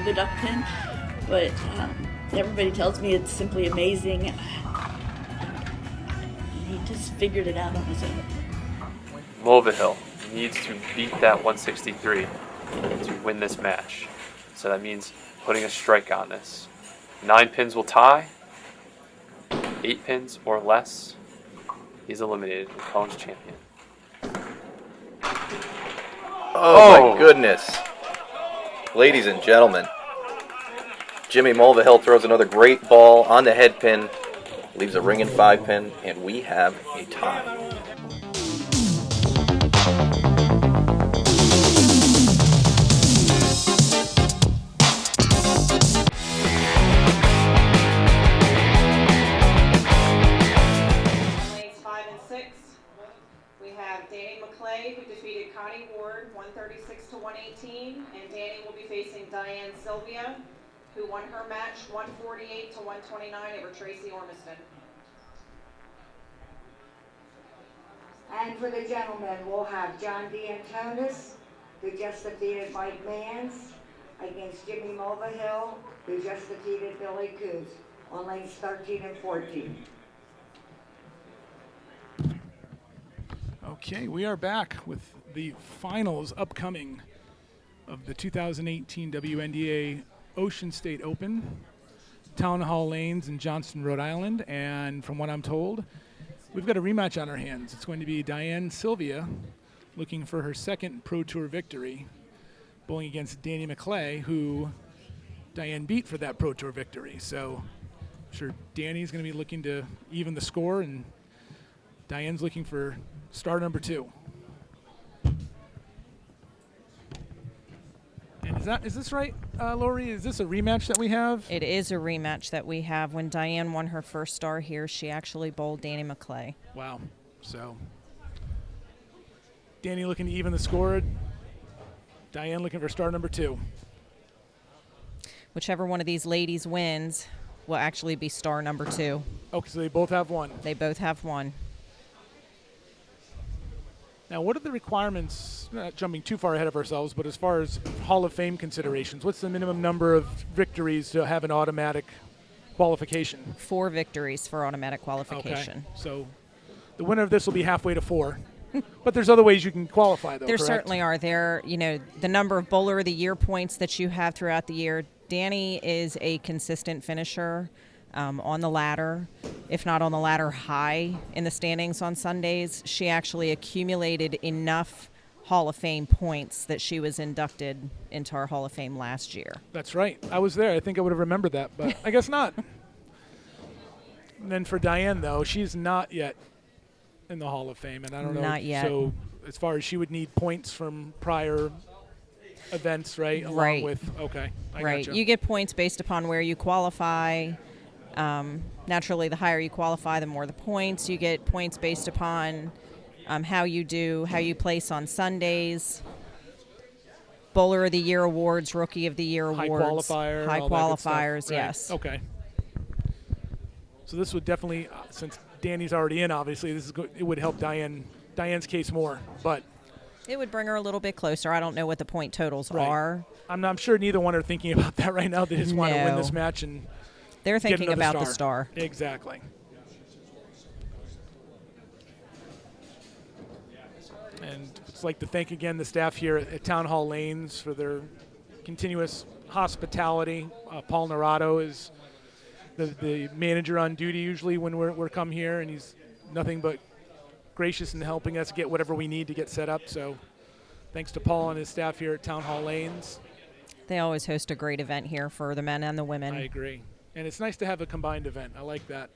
the Duckpin, but everybody tells me it's simply amazing. He just figured it out on his own. Mulvihill needs to beat that 163 to win this match. So that means putting a strike on this. 9 pins will tie. 8 pins or less, he's eliminated and Cohen's champion. Oh my goodness. Ladies and gentlemen, Jimmy Mulvihill throws another great ball on the head pin, leaves a ring and 5 pin, and we have a tie. Lanes 5 and 6, we have Danny McClay, who defeated Connie Ward 136 to 118, and Danny will be facing Diane Sylvia, who won her match 148 to 129 over Tracy Ormiston. And for the gentlemen, we'll have John D'Antonis, who just defeated Mike Mans, against Jimmy Mulvihill, who just defeated Billy Coos on lanes 13 and 14. Okay, we are back with the finals upcoming of the 2018 WNDA Ocean State Open, Town Hall Lanes in Johnston, Rhode Island. And from what I'm told, we've got a rematch on our hands. It's going to be Diane Sylvia looking for her second Pro Tour victory, bowling against Danny McClay, who Diane beat for that Pro Tour victory. So I'm sure Danny's going to be looking to even the score, and Diane's looking for star number 2. And is this right, Lori? Is this a rematch that we have? It is a rematch that we have. When Diane won her first star here, she actually bowled Danny McClay. Wow. So Danny looking to even the score. Diane looking for star number 2. Whichever one of these ladies wins will actually be star number 2. Okay, so they both have one. They both have one. Now, what are the requirements, not jumping too far ahead of ourselves, but as far as Hall of Fame considerations, what's the minimum number of victories to have an automatic qualification? 4 victories for automatic qualification. Okay, so the winner of this will be halfway to 4. But there's other ways you can qualify, though, There correct? certainly are. There, the number of Bowler of the Year points that you have throughout the year. Danny is a consistent finisher on the ladder, if not on the ladder high in the standings on Sundays. She actually accumulated enough Hall of Fame points that she was inducted into our Hall of Fame last year. That's right. I was there. I think I would have remembered that, but I guess not. And then for Diane, though, she's not yet in the Hall of Fame, and I don't know. Not yet. So as far as she would need points from prior events, right? Along Right. with, okay. I Right. gotcha. You get points based upon where you qualify. Naturally, the higher you qualify, the more the points. You get points based upon how you place on Sundays. Bowler of the Year awards, Rookie of the Year High awards. qualifier. High all that good stuff. qualifiers, Right. yes. Okay. So this would definitely, since Danny's already in, obviously, it would help Diane's case more. But It would bring her a little bit closer. I don't know what the point totals right. are. I'm sure neither one are thinking about that right now. They just want to win No. this match and They're get thinking another about the star. Exactly. And it's like to thank again the staff here at Town Hall Lanes for their continuous hospitality. Paul Narado is the manager on duty usually when we're come here, and he's nothing but gracious in helping us get whatever we need to get set up. So thanks to Paul and his staff here at Town Hall Lanes. They always host a great event here for the men and the women. I agree. And it's nice to have a combined event. I like that.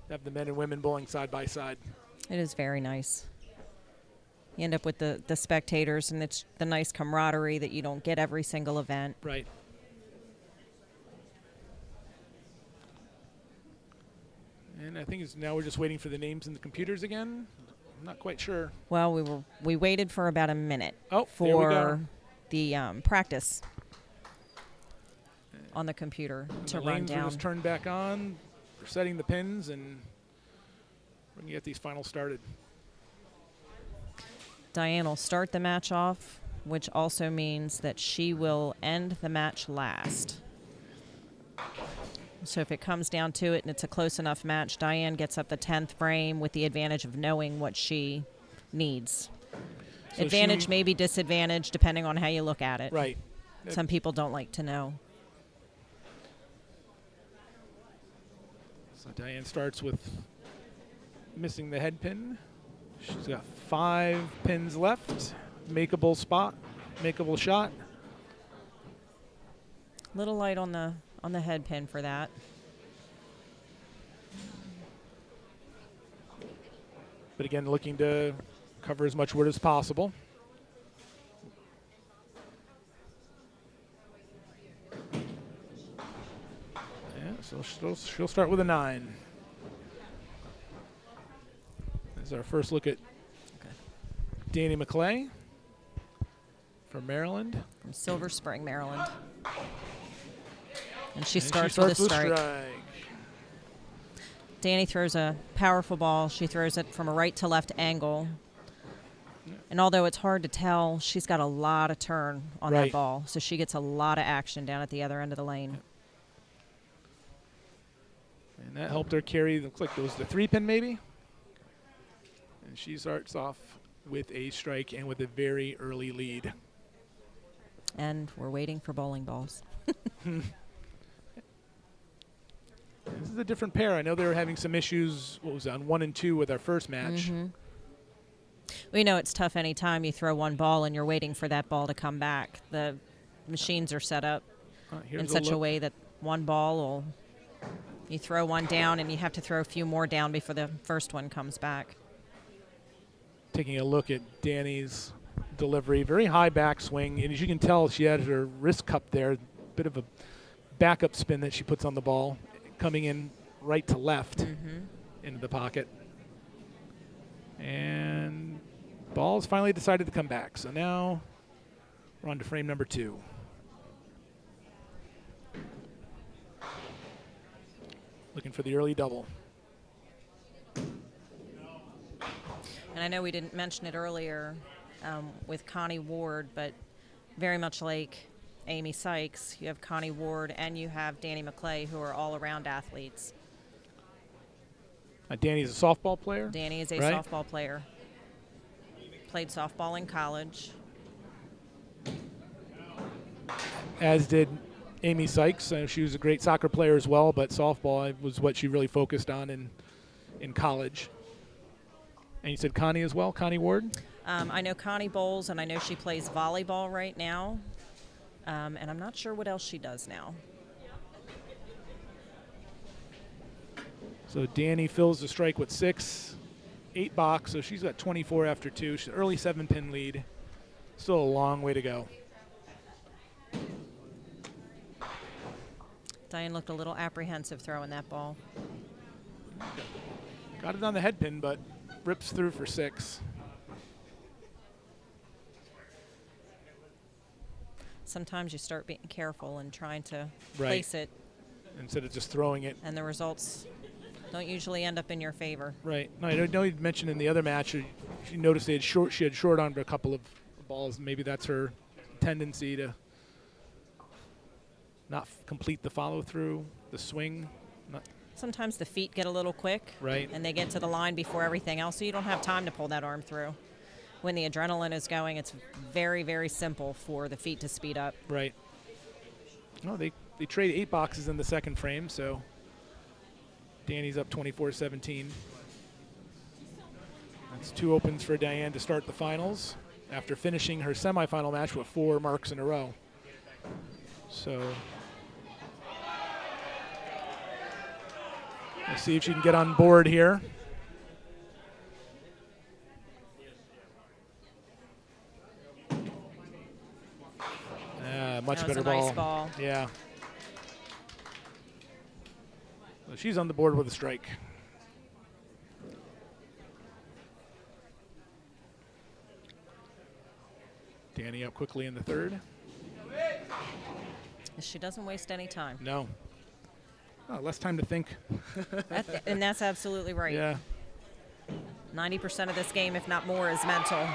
Have the men and women bowling side by side. It is very nice. You end up with the spectators, and it's the nice camaraderie that you don't get every single event. Right. And I think now we're just waiting for the names in the computers again. I'm not quite sure. Well, we waited for about a minute Oh, there we go. for the practice on the computer And to the run lanes are down. just turned back on. We're setting the pins, and we're going to get these finals started. Diane will start the match off, which also means that she will end the match last. So if it comes down to it and it's a close enough match, Diane gets up the 10th frame with the advantage of knowing what she needs. So Advantage, she- maybe disadvantage, depending on how you look at it. Right. Some people don't like to know. So Diane starts with missing the head pin. She's got 5 pins left. Makeable spot, makeable shot. Little light on the head pin for that. But again, looking to cover as much wood as possible. Yeah, so she'll start with a 9. This is our first look at Danny McClay from Maryland. From Silver Spring, Maryland. And she And starts with a strike. strike. Danny throws a powerful ball. She throws it from a right to left angle. And although it's hard to tell, she's got a lot of turn on Right. that ball. So she gets a lot of action down at the other end of the lane. And that helped her carry, looks like it was the 3 pin maybe. And she starts off with a strike and with a very early lead. And we're waiting for bowling balls. This is a different pair. I know they were having some issues, what was it, on 1 and 2 with our first match. We know it's tough anytime you throw one ball and you're waiting for that ball to come back. The machines are set up Here's in such a look. way that one ball will, you throw one down and you have to throw a few more down before the first one comes back. Taking a look at Danny's delivery, very high backswing, and as you can tell, she had her wrist cupped there, bit of a backup spin that she puts on the ball, coming in right to left into the pocket. And ball's finally decided to come back. So now we're on to frame number 2. Looking for the early double. And I know we didn't mention it earlier with Connie Ward, but very much like Amy Sykes, you have Connie Ward and you have Danny McClay, who are all-around athletes. Danny's a softball player. Danny is a right? softball player. Played softball in college. As did Amy Sykes. She was a great soccer player as well, but softball was what she really focused on in college. And you said Connie as well, Connie Ward? I know Connie bowls, and I know she plays volleyball right now. And I'm not sure what else she does now. So Danny fills the strike with 6, 8 box, so she's got 24 after 2. She's early 7-pin lead. Still a long way to go. Diane looked a little apprehensive throwing that ball. Got it on the head pin, but rips through for 6. Sometimes you start being careful and trying to Right. place it, Instead of just throwing it. and the results don't usually end up in your favor. Right. No, I know you mentioned in the other match, she noticed she had short on a couple of balls. Maybe that's her tendency to not complete the follow-through, the swing. Sometimes the feet get a little quick, Right. and they get to the line before everything else, so you don't have time to pull that arm through. When the adrenaline is going, it's very, very simple for the feet to speed up. Right. No, they trade 8 boxes in the second frame, so Danny's up 24-17. That's 2 opens for Diane to start the finals after finishing her semifinal match with 4 marks in a row. So let's see if she can get on board here. Much That was better a nice ball. Yeah. So she's on the board with a strike. Danny up quickly in the third. She doesn't waste any time. No. Oh, less time to think. And that's absolutely right. Yeah. 90% of this game, if not more, is mental.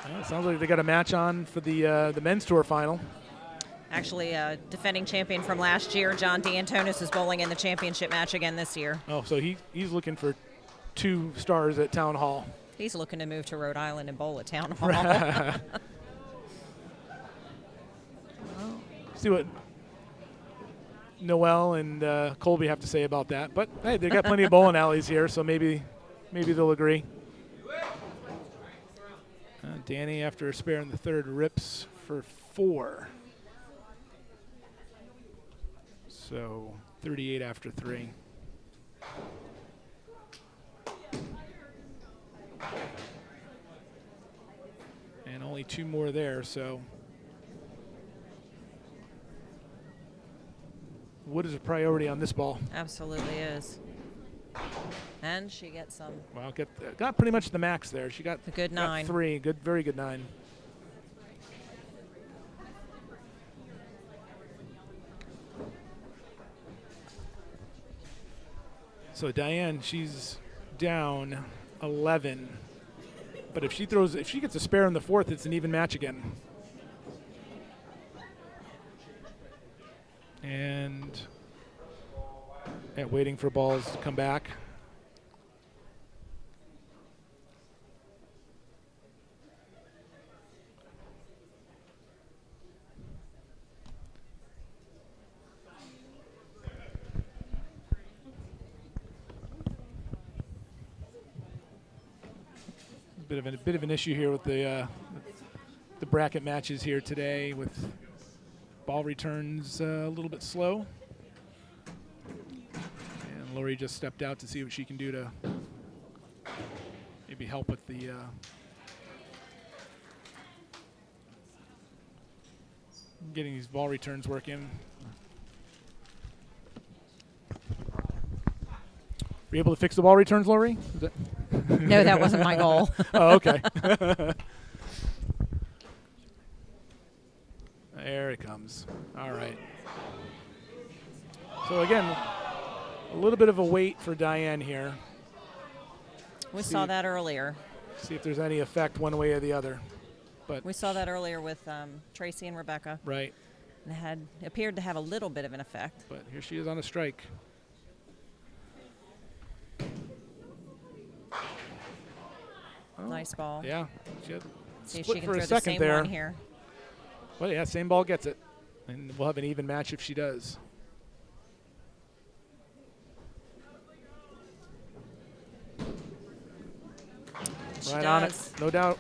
Well, it sounds like they got a match on for the men's tour final. Actually, defending champion from last year, John D'Antonis, is bowling in the championship match again this year. Oh, so he's looking for 2 stars at Town Hall. He's looking to move to Rhode Island and bowl at Town Hall. See what Noel and Colby have to say about that. But hey, they got plenty of bowling alleys here, so maybe they'll agree. Danny, after a spare in the third, rips for 4. So 38 after 3. And only 2 more there, so wood is a priority on this ball. Absolutely is. And she gets some. Well, got pretty much the max there. She got A good got 9. 3. Good, very good 9. So Diane, she's down 11. But if she gets a spare in the 4th, it's an even match again. And waiting for balls to come back. Bit of an issue here with the bracket matches here today, with ball returns a little bit slow. And Lori just stepped out to see what she can do to maybe help with the getting these ball returns working. Were you able to fix the ball returns, Lori? No, that wasn't my goal. Oh, okay. There it comes. All right. So again, a little bit of a wait for Diane here. We saw that earlier. See if there's any effect one way or the other. But We saw that earlier with Tracy and Rebecca. right. And it appeared to have a little bit of an effect. But here she is on a strike. Oh, Nice ball. yeah. She had See if split she can for throw a the second same there. one here. Well, yeah, same ball gets it. And we'll have an even match if she does. She Right on it, does. no doubt.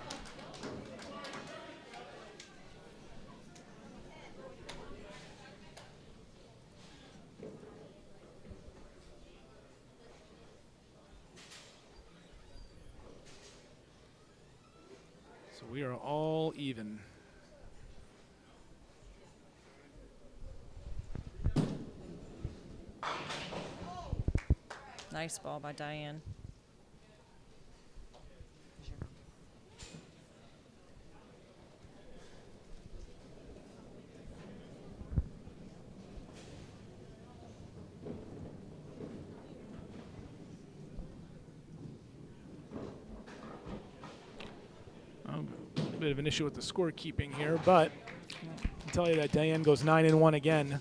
So we are all even. Nice ball by Diane. A bit of an issue with the scorekeeping here, but I can tell you that Diane goes 9-1 again.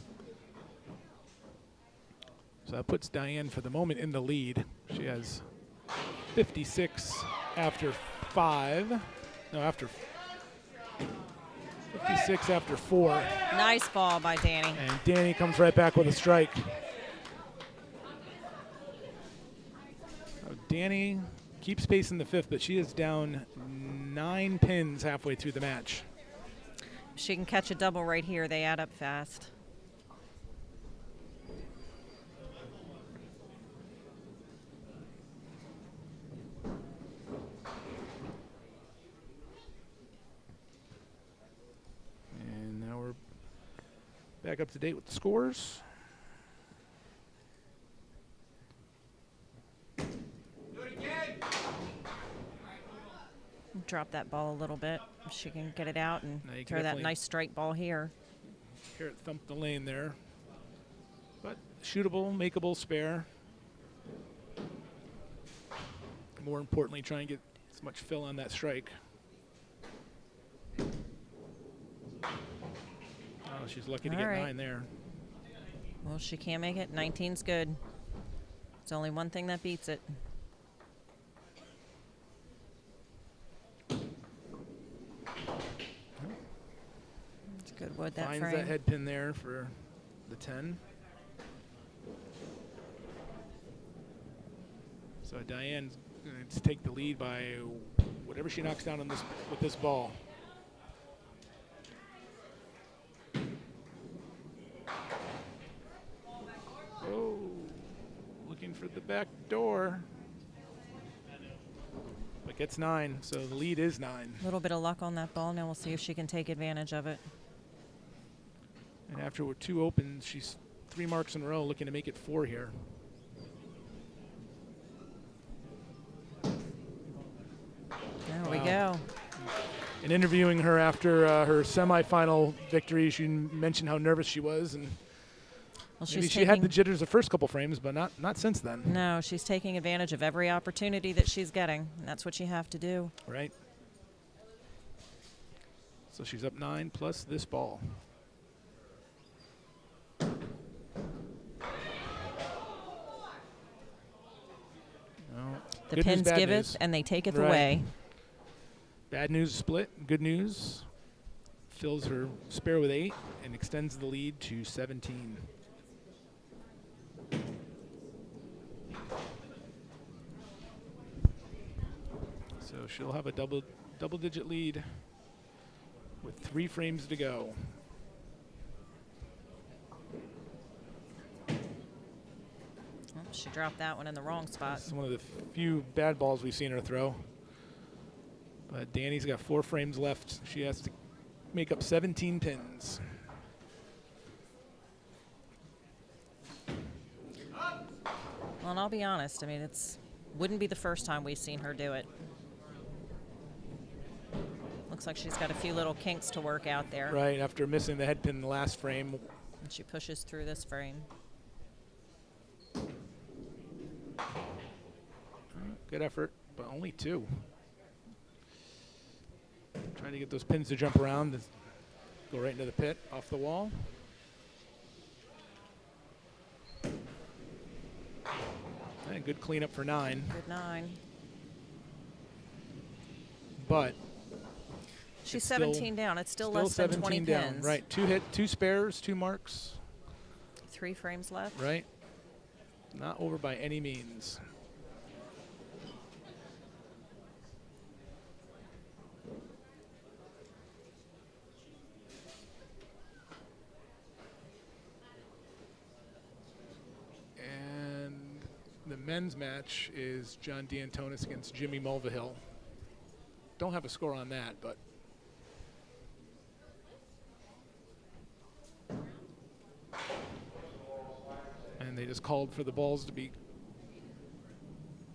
So that puts Diane for the moment in the lead. She has 56 after 5. No, after 56 after 4. Nice ball by Danny. And Danny comes right back with a strike. Danny keeps pace in the 5th, but she is down 9 pins halfway through the match. If she can catch a double right here, they add up fast. And now we're back up to date with the scores. Drop that ball a little bit. If she can get it out and Now you can throw that definitely- nice strike ball here. Carrot thumped the lane there. But shootable, makeable spare. More importantly, try and get as much fill on that strike. Oh, she's lucky to All get right. 9 there. Well, she can't make it. 19's good. It's only one thing that beats it. Good wood, that Finds frame. that head pin there for the 10. So Diane's going to take the lead by whatever she knocks down on this with this ball. Oh, looking for the back door. But gets 9, so the lead is 9. A little bit of luck on that ball. Now we'll see if she can take advantage of it. And after we're 2 opens, she's 3 marks in a row, looking to make it 4 here. There we go. In interviewing her after her semifinal victory, she mentioned how nervous she was, and Well, maybe she's she had taking- the jitters the first couple frames, but not since then. No, she's taking advantage of every opportunity that she's getting, and that's what you have to do. Right. So she's up 9 plus this ball. No. The Good news, pins bad giveth, news. and they taketh Right. away. Bad news split. Good news fills her spare with 8 and extends the lead to 17. So she'll have a double-digit lead with 3 frames to go. Oh, she dropped that one in the wrong spot. This is one of the few bad balls we've seen her throw. But Danny's got 4 frames left. She has to make up 17 pins. Well, and I'll be honest. I mean, wouldn't be the first time we've seen her do it. Looks like she's got a few little kinks to work out there. Right, after missing the head pin in the last frame. And she pushes through this frame. Good effort, but only 2. Trying to get those pins to jump around, go right into the pit, off the wall. And good cleanup for 9. Good 9. But She's it's 17 down. It's still less than 20 down. pins. Right, 2 spares, 2 marks. 3 frames left. Right. Not over by any means. And the men's match is John D'Antonis against Jimmy Mulvihill. Don't have a score on that, but and they just called for the balls to be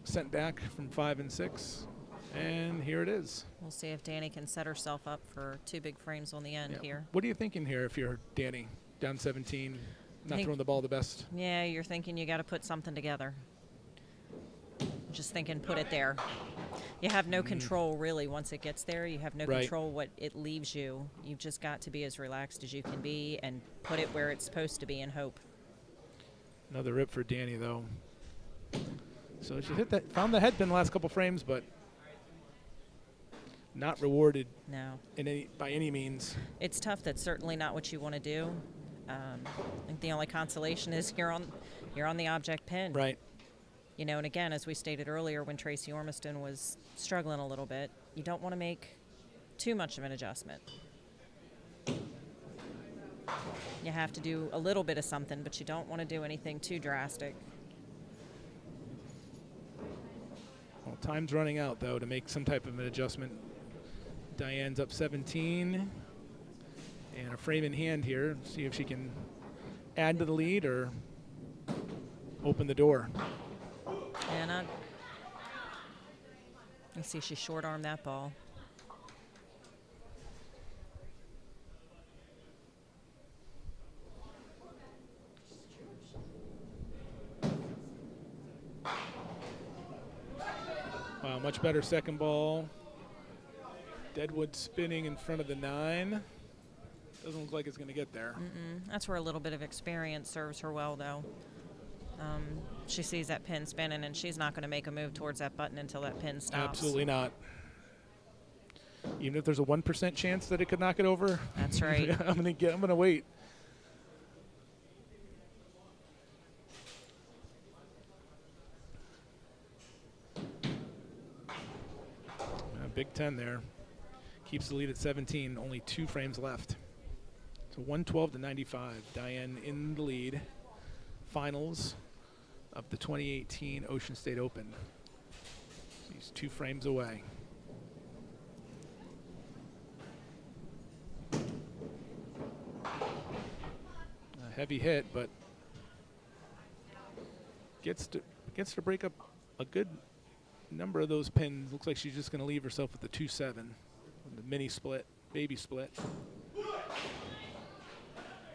sent back from 5 and 6, and here it is. We'll see if Danny can set herself up for 2 big frames on the end Yeah. here. What are you thinking here if you're Danny, down 17, not think- throwing the ball the best? Yeah, you're thinking you got to put something together. Just thinking, put it there. You have no control, really, once it gets there. You have no Right. control what it leaves you. You've just got to be as relaxed as you can be and put it where it's supposed to be and hope. Another rip for Danny, though. So she found the head pin the last couple frames, but not rewarded No. by any means. It's tough. That's certainly not what you want to do. I think the only consolation is you're on the object pin. Right. You know, and again, as we stated earlier, when Tracy Ormiston was struggling a little bit, you don't want to make too much of an adjustment. You have to do a little bit of something, but you don't want to do anything too drastic. Well, time's running out, though, to make some type of an adjustment. Diane's up 17, and a frame in hand here. See if she can add to the lead or open the door. And you see she short-armed that ball. Wow, much better second ball. Deadwood spinning in front of the 9. Doesn't look like it's going to get there. That's where a little bit of experience serves her well, though. She sees that pin spinning, and she's not going to make a move towards that button until that pin stops. Absolutely not. Even if there's a 1% chance that it could knock it over. That's right. I'm gonna wait. Big 10 there. Keeps the lead at 17. Only 2 frames left. So 112 to 95. Diane in the lead. Finals of the 2018 Ocean State Open. She's 2 frames away. A heavy hit, but gets to break up a good number of those pins. Looks like she's just going to leave herself with the 2-7, the mini split, baby split.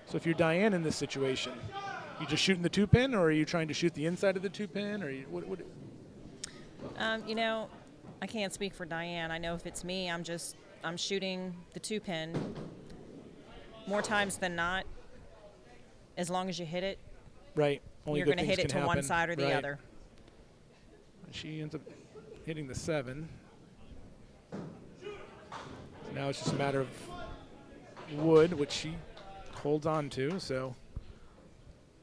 So if you're Diane in this situation, you just shooting the 2-pin, or are you trying to shoot the inside of the 2-pin, or what? You know, I can't speak for Diane. I know if it's me, I'm shooting the 2-pin more times than not. As long as you hit it, Right. Only you're good going to hit things it can to one happen. side or the Right. other. She ends up hitting the 7. Now it's just a matter of wood, which she holds on to. So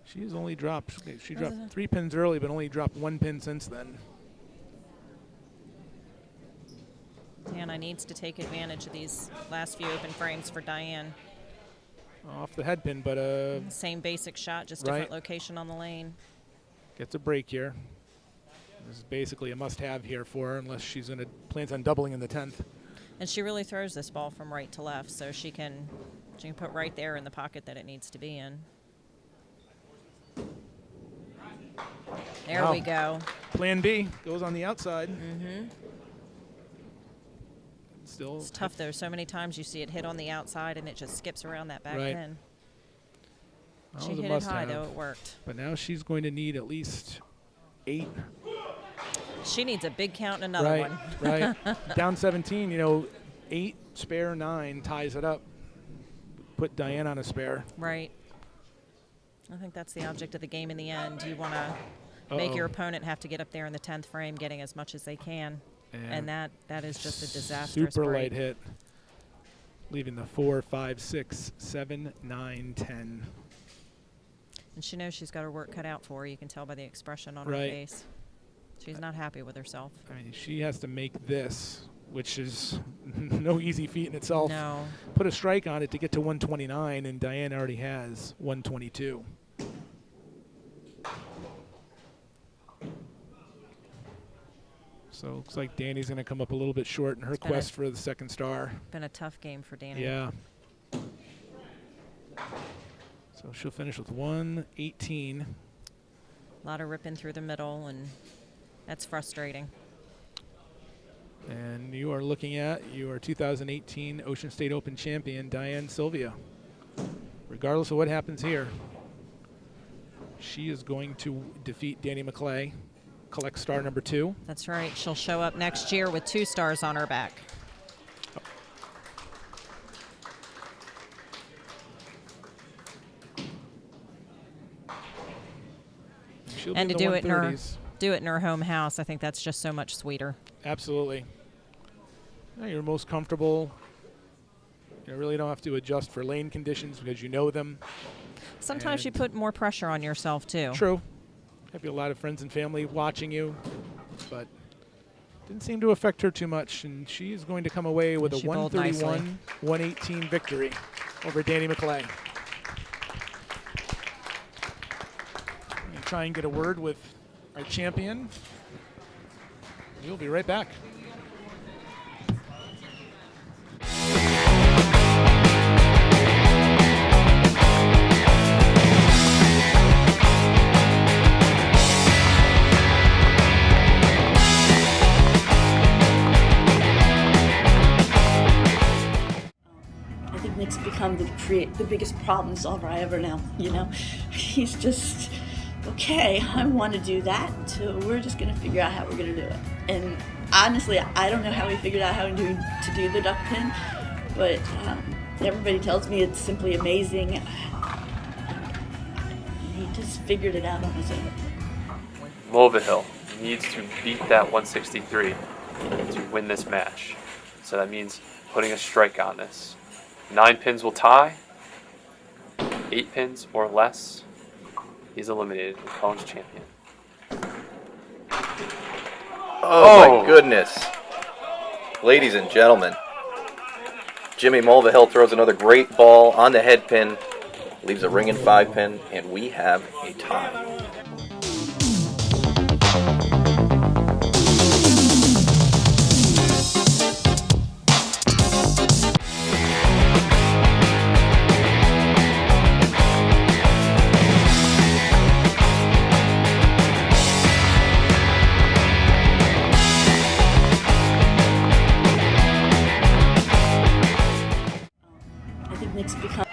she's only dropped. She dropped 3 pins early, but only dropped 1 pin since then. Hannah needs to take advantage of these last few open frames for Diane. Off the head pin, but Same basic shot, just Right. different location on the lane. gets a break here. This is basically a must-have here for her, unless she's plans on doubling in the 10th. And she really throws this ball from right to left, so she can put right there in the pocket that it needs to be in. There Wow. we go. Plan B goes on the outside. Mm-hmm. Still It's tough, though. So many times you see it hit on the outside, and it just skips around that back Right. pin. That She was a hit it high, must-have. though. It worked. But now she's going to need at least 8. She needs a big count and another one. Right. Down 17, 8 spare 9 ties it up. Put Diane on a spare. Right. I think that's the object of the game in the end. You want to make your opponent have to get up there in the 10th frame, getting as much as they can. And that is just a disastrous Super break. light hit. Leaving the 4, 5, 6, 7, 9, 10. And she knows she's got her work cut out for her. You can tell by the expression on her Right. face. She's not happy with herself. I mean, she has to make this, which is no easy feat in itself. No. Put a strike on it to get to 129, and Diane already has 122. So it looks like Danny's going to come up a little bit short in her been a- quest for the second star. Been a tough game for Danny. Yeah. So she'll finish with 118. A lot of ripping through the middle, and that's frustrating. And you are looking at your 2018 Ocean State Open champion, Diane Sylvia. Regardless of what happens here, she is going to defeat Danny McClay, collect star number 2. That's right. She'll show up next year with 2 stars on her back. She'll be And to in the do it in her 130s. home house, I think that's just so much sweeter. Absolutely. Yeah, you're most comfortable. You really don't have to adjust for lane conditions because you know them. Sometimes you And- put more pressure on yourself too. True. Have a lot of friends and family watching you, but didn't seem to affect her too much, and she is going to come away with a She bowled nicely. 131-118 victory over Danny McClay. Try and get a word with our champion. We'll be right back. I think Nick's become the biggest problem solver I ever know, you know? He's just, okay, I want to do that, so we're just going to figure out how we're going to do it. And honestly, I don't know how we figured out how to do the duck pin, but everybody tells me it's simply amazing. He just figured it out on his own. Mulvihill needs to beat that 163 to win this match. So that means putting a strike on this. 9 pins will tie. 8 pins or less, he's eliminated and Cohen's champion. Oh my goodness. Ladies and gentlemen, Jimmy Mulvihill throws another great ball on the head pin, leaves a ring and 5 pin, and we have a tie. I think Nick's become.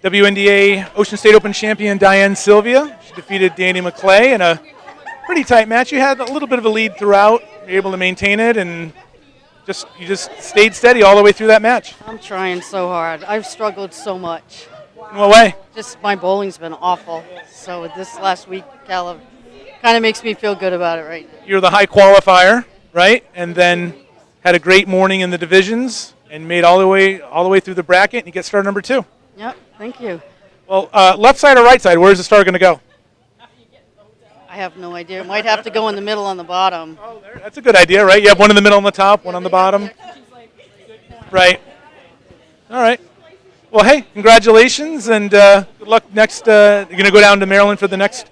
WNDA Ocean State Open champion Diane Sylvia. She defeated Danny McClay in a pretty tight match. You had a little bit of a lead throughout. You were able to maintain it, and you just stayed steady all the way through that match. I'm trying so hard. I've struggled so much. In what way? Just my bowling's been awful. So this last week, kind of makes me feel good about it right now. You're the high qualifier, right? And then had a great morning in the divisions and made all the way through the bracket, and you get star number 2. Yep, thank you. Well, left side or right side, where's the star going to go? I have no idea. It might have to go in the middle on the bottom. Oh, that's a good idea, right? You have one in the middle on the top, one on the bottom. Right. All right. Well, hey, congratulations, and good luck next. You're going to go down to Maryland for the next?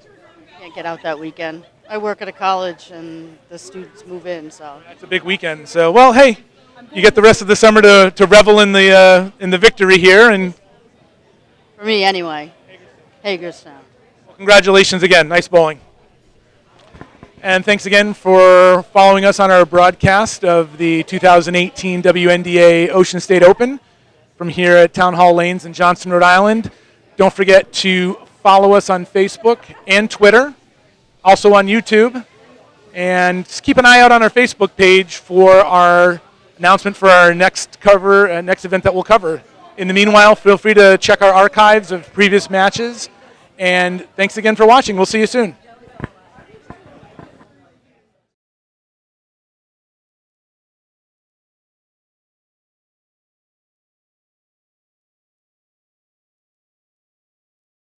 Can't get out that weekend. I work at a college, and the students move in, so. That's a big weekend. So, well, hey, you get the rest of the summer to revel in the victory here, and For me, anyway. Hagerstown. well, congratulations again. Nice bowling. And thanks again for following us on our broadcast of the 2018 WNDA Ocean State Open from here at Town Hall Lanes in Johnston, Rhode Island. Don't forget to follow us on Facebook and Twitter, also on YouTube. And just keep an eye out on our Facebook page for our announcement for our next event that we'll cover. In the meanwhile, feel free to check our archives of previous matches. And thanks again for watching. We'll see you soon.